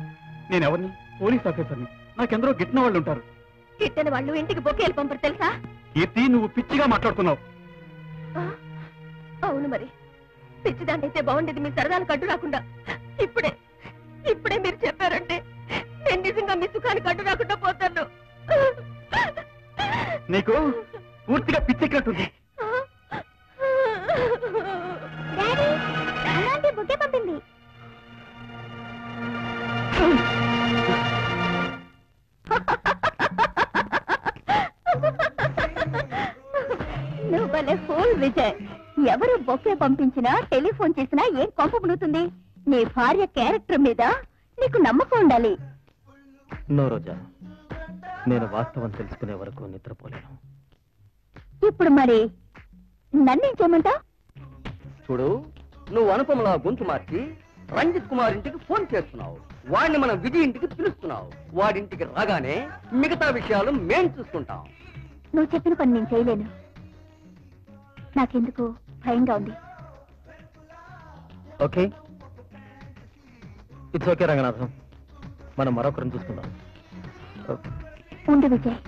నేను ఎవరిని? పోలీస్ ఆఫీసర్ని. నాకెందరో గిట్టిన వాళ్ళు ఉంటారు. గిట్టని వాళ్ళు ఇంటికి బొకేలు పంపరు తెలుసా? కీర్తి, నువ్వు పిచ్చిగా మాట్లాడుతున్నావు. అవును, మరి పిచ్చిదాన్ని అయితే బాగుండేది. మీ సరదాలు కట్టు రాకుండా ఇప్పుడే మీరు చెప్పారంటే నేను నిజంగా మీ సుఖానికి కట్టు రాకుండా పోతాను. నీకు పూర్తిగా పిచ్చెక్కినట్టుంది. బుకే పంపింది. నువ్వు భలే ఫూల్ విజయ్. ఎవరు బొకే పంపించినా టెలిఫోన్ చేసినా ఏం కొంప మునుగుతుంది? నీ భార్య క్యారెక్టర్ మీద నీకు నమ్మకం ఉండాలి. నో రోజా, నేను వాస్తవం తెలుసుకునే వరకు నిద్రపోలేను. ఇప్పుడు మరి నన్నేం చేయమంటావు? చూడు, నువ్వు అనుపమలా గొంతు మార్చి రంజిత్ కుమార్ ఇంటికి ఫోన్ చేస్తున్నావు. వాడిని మన విజయ్ ఇంటికి పిలుస్తున్నావు. వాడింటికి రాగానే మిగతా విషయాలు మేం చూసుకుంటాం. నువ్వు చెప్పిన పని నేను చేయలేను. నాకెందుకు భయంగా ఉంది. ఓకే, ఇట్స్ ఓకే రంగనాథం, మనం మరొకరిని చూసుకుందాం. ఉండు విజయ్,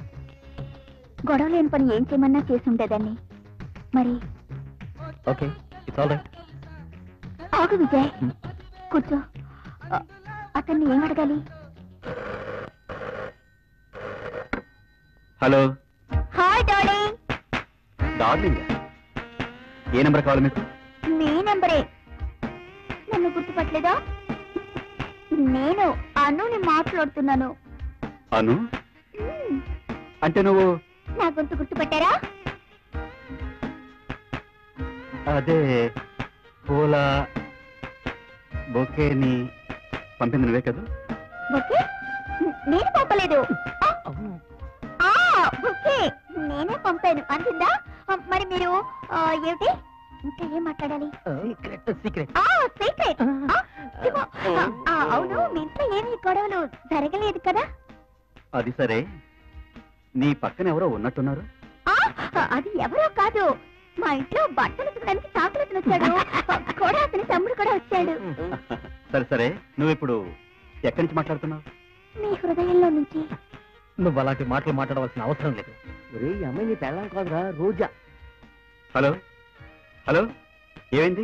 గొడవ లేని పని ఏం చేయమన్నా చేసి ఉండేదాన్ని. మరి ఓకే, ఇట్స్ ఆల్ రైట్. ఆగు విజయ్, కూర్చో. అతన్ని ఏం అడగాలి? హలో. Hi darling. డార్లింగ్, ఏ నెంబర్ కావాలి మీకు? మీ నెంబరే. నన్ను గుర్తుపట్టలేదా? నేను అనుని మాట్లాడుతున్నాను. అను అంటే నువ్వు? నా గొంతు గుర్తుపట్టారా? అదే పూల బొకేని పంపింది నువ్వే కదా? బొకే నేను పంపలేదు. బొకే నేనే పంపాను. అంటుందా? మరి మీరు ఏమిటి ఇంకా ఏం మాట్లాడాలి? సీక్రెట్. సీక్రెట్. అవును, మీ ఇంట్లో ఏమీ గొడవలు జరగలేదు కదా? అది సరే, నీ పక్కన ఎవరో ఉన్నట్టున్నారు. అది ఎవరో కాదు, మా ఇంట్లో బట్టలు ఉతకడానికి చాకులతను వచ్చాడు. కూడా అతని తమ్ముడు కూడా వచ్చాడు. సరే సరే, నువ్వు ఇప్పుడు ఎక్కడి నుంచి మాట్లాడుతున్నావు? మీ హృదయంలో నుంచి. నువ్వు అలాంటి మాటలు మాట్లాడవలసిన అవసరం లేదు. ఒరే, ఈ అమ్మాయి నీ పెళ్ళాం కాదురా, రోజా. హలో హలో, ఏమైంది?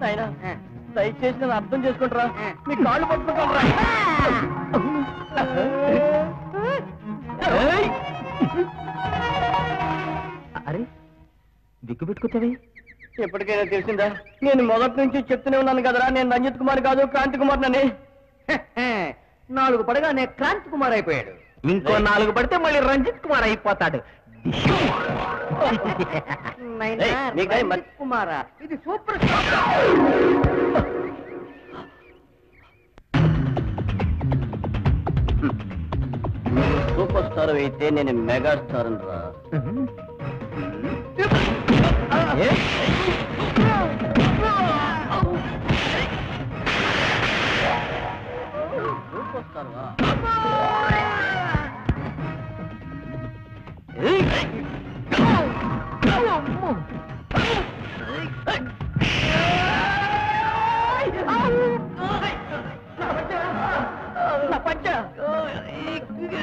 నాయనా దయచేసి నన్ను అర్థం చేసుకుంటారా మీ కాళ్ళు పట్టుకుంటారా అరే దిక్కు పెట్టుకొచ్చావి ఎప్పటికైనా తెలిసిందా నేను మొదటి నుంచి చెప్తూనే ఉన్నాను కదరా నేను రంజిత్ కుమార్ కాదు క్రాంతి కుమార్ నని 4 పడగానే క్రాంతి కుమార్ అయిపోయాడు ఇంకో 4 పడితే మళ్ళీ రంజిత్ కుమార్ అయిపోతాడు రంజిత్ కుమారా ఇది సూపర్ సూపర్ స్టార్ అయితే నేను మెగా స్టార్ రా సూపర్ స్టార్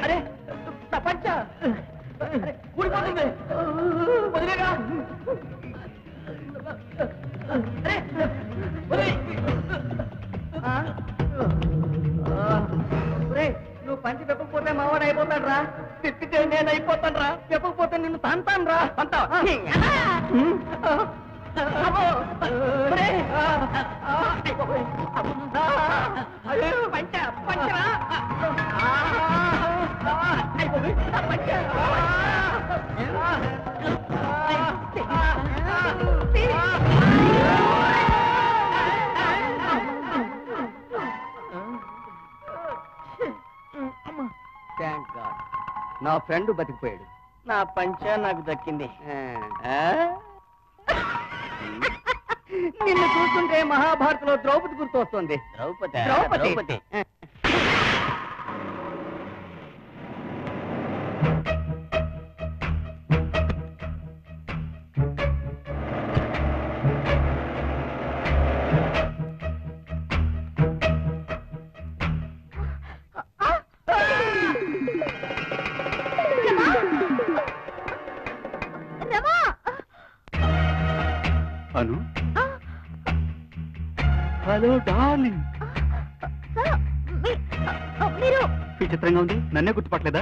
అరే నా పంచ ఊడిపోతుంది వదిలేగా నువ్వు పంచి పెప్పకపోతే మావాడు అయిపోతాడు రా తిప్పితే నేను అయిపోతాను రా చెప్పకపోతే నిన్ను తంతాను రా నా ఫ్రెండ్ బతికిపోయాడు నా పంచ నాకు దక్కింది నిన్ను చూస్తుంటే మహాభారతంలో ద్రౌపది గుర్తు వస్తుంది ద్రౌపది అను హలో డార్లింగ్ మీరు విచిత్రంగా ఉంది నన్నే గుర్తుపట్టలేదా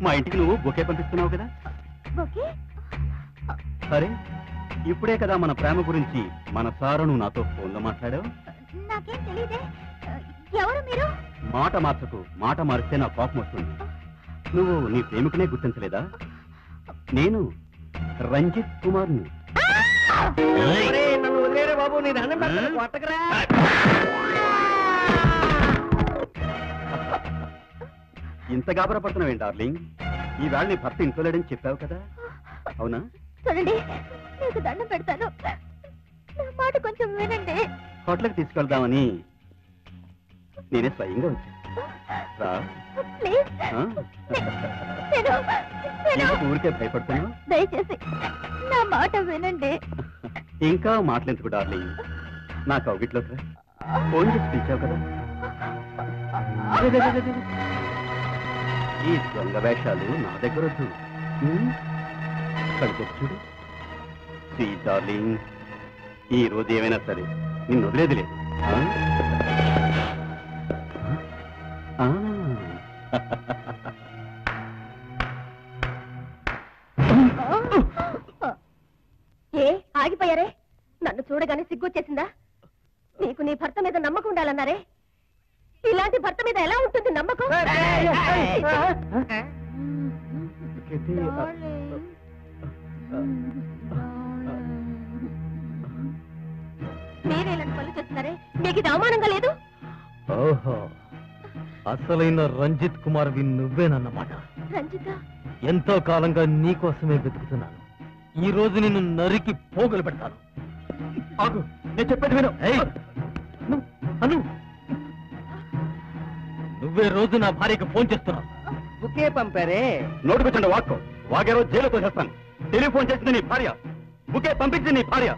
మా ఇంటికి నువ్వు బొకే పంపిస్తున్నావు కదా సరే ఇప్పుడే కదా మన ప్రేమ గురించి మన సారు నువ్వు నాతో ఫోన్లో మాట్లాడావు నాకేం తెలియదే ఎవరు మీరు మాట మార్చకు మాట మారిస్తే నా కోపం వస్తుంది నువ్వు నీ ప్రేమికునే గుర్తించలేదా నేను రంజిత్ కుమార్ని నన్ను వదిలేరే బాబు నీ దండం పెడతాను కొట్టకరా ఇంత గాబరపడుతున్నావేంటి డార్లింగ్ ఈవేళ నీ భర్త ఇంట్లో లేడని చెప్పావు కదా అవునా చూడండి మీకు దండం పెడతాను నా మాట కొంచెం వినండి హోటల్కి తీసుకెళ్దామని నేనే స్వయంగా వచ్చాను రా ప్లీజ్ ఆ? ఎందుకు ఊరికే భయపడుతున్నావు దయచేసి నా మాట వినండి ఇంకా మాటలెందుకు డార్లింగ్ నా కౌగిట్లోకి రా ఫోన్ చేసి పిలిచావు కదా ఈ దొంగ వేషాలు నా దగ్గర వద్దు కడుపు చూడు స్వీట్ డార్లింగ్ ఈ రోజు ఏమైనా సరే నిన్ను వదిలేది లేదు ఆ? ఏ ఆగిపోయారే నన్ను చూడగానే సిగ్గొచ్చేసిందా నీకు నీ భర్త మీద నమ్మకం ఉండాలన్నారే ఇలాంటి భర్త మీద ఎలా ఉంటుంది నమ్మకం మీరే ఇలాంటి పనులు చేస్తున్నారే మీకు ఇది అవమానంగా లేదు ఓహో అసలైన రంజిత్ కుమార్ నువ్వేనన్నమాట రంజిత ఎంతో కాలంగా నీకోసమే వెతుకుతున్నాను ఈ రోజు నిన్ను నరికి పోగులు పెడతాను ఆగు నేను చెప్పేది విను అను నువ్వే రోజు నా భార్యకి ఫోన్ చేస్తున్నావు బుకే పంపారే నోటుకొచ్చండి వాక్కో వాగే రోజు జైలుతో చేస్తాను టెలిఫోన్ చేసింది నీ భార్య బుకే పంపించింది నీ భార్య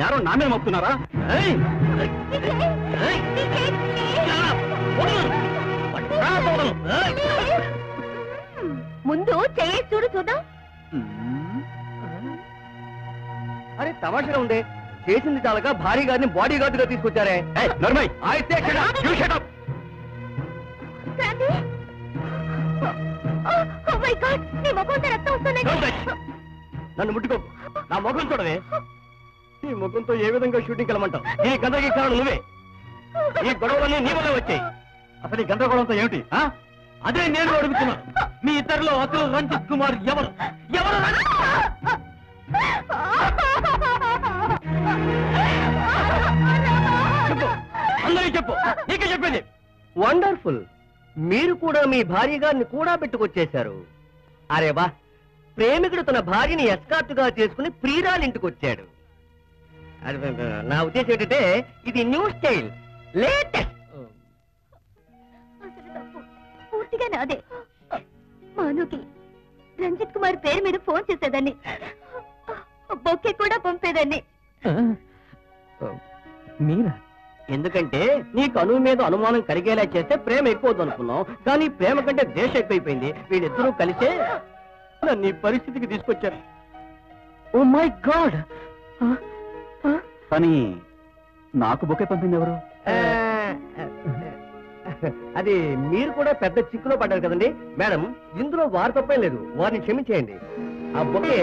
నేరం నా మీద మోపుతున్నారా ముందు చెయ్యి చూడు చూద్దాం అరే తమాషగా ఉంది, చేసింది చాలక భారీ గారిని బాడీ గార్డ్ గా తీసుకొచ్చారే. నర్మయ్ అయితే క్రాంతి! Oh my God! నీ ముఖంతో రక్తం వస్తుంది. నన్ను ముట్టుకో, నా ముఖం చూడవే. ఈ ముఖంతో ఏ విధంగా షూటింగ్ వెళ్ళమంటావు? ఈ గందరకి కారణం నువ్వే. ఈ గొడవలన్నీ నీ వల్ల వచ్చాయి. అసలు ఈ గందరగోళంతో ఏమిటి? అదే నేను అడుగుతున్నా. మీ ఇద్దరిలో అసలు రంజిత్ కుమార్ ఎవరు? ఎవరు? చెప్పు, అందరికీ చెప్పు. నీకే చెప్పేది. వండర్ఫుల్, మీరు కూడా మీ భార్య గారిని కూడా పెట్టుకొచ్చేశారు. అరే వా, ప్రేమికుడు తన భార్యని ఎస్కార్ట్ గా చేసుకుని ప్రియురాలింటికి వచ్చాడు. నా ఉద్దేశం ఏంటంటే ఇది న్యూ స్టైల్, లేటెస్ట్. అసలు తప్పు పూర్తిగా నాదే. మానుకి రంజిత్ కుమార్ పేరు మీద ఫోన్ చేసేదాన్ని, బొక్కే కూడా పంపేదాన్ని. మీరా? ఎందుకంటే నీకు అనువు మీద అనుమానం కలిగేలా చేస్తే ప్రేమ ఎక్కువద్దు అనుకున్నావు, కానీ ప్రేమ కంటే దేశం ఎక్కువైపోయింది. వీళ్ళిద్దరూ కలిసే నన్ను ఈ పరిస్థితికి తీసుకొచ్చారు. Oh my god! కానీ నాకు బొకే పంపింది ఎవరు? అది మీరు కూడా పెద్ద చిక్కులో పడ్డారు కదండి మేడం. ఇందులో వారి తప్పేం లేదు, వారిని క్షమించేయండి. ఆ బొకే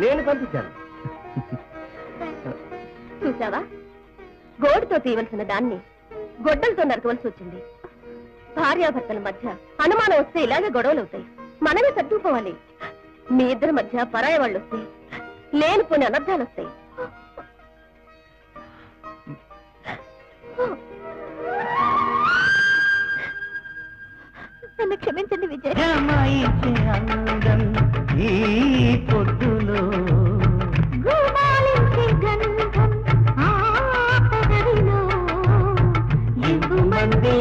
నేను పంపించాను. చూసావా, గోడుతో తీయవలసిన దాన్ని గొడ్డలతో నరకవలసి వచ్చింది. భార్యాభర్తల మధ్య అనుమానం వస్తే ఇలాగే గొడవలు అవుతాయి. మనమే సర్దుకోవాలి. మీ ఇద్దరి మధ్య పరాయి వాళ్ళు వస్తే లేనిపోని అనర్థాలు వస్తాయి. నన్ను క్షమించండి విజయ్. ఈ పొద్దులో గుమాలించే గంధం ఆ పెదవిలో ఎంతమంది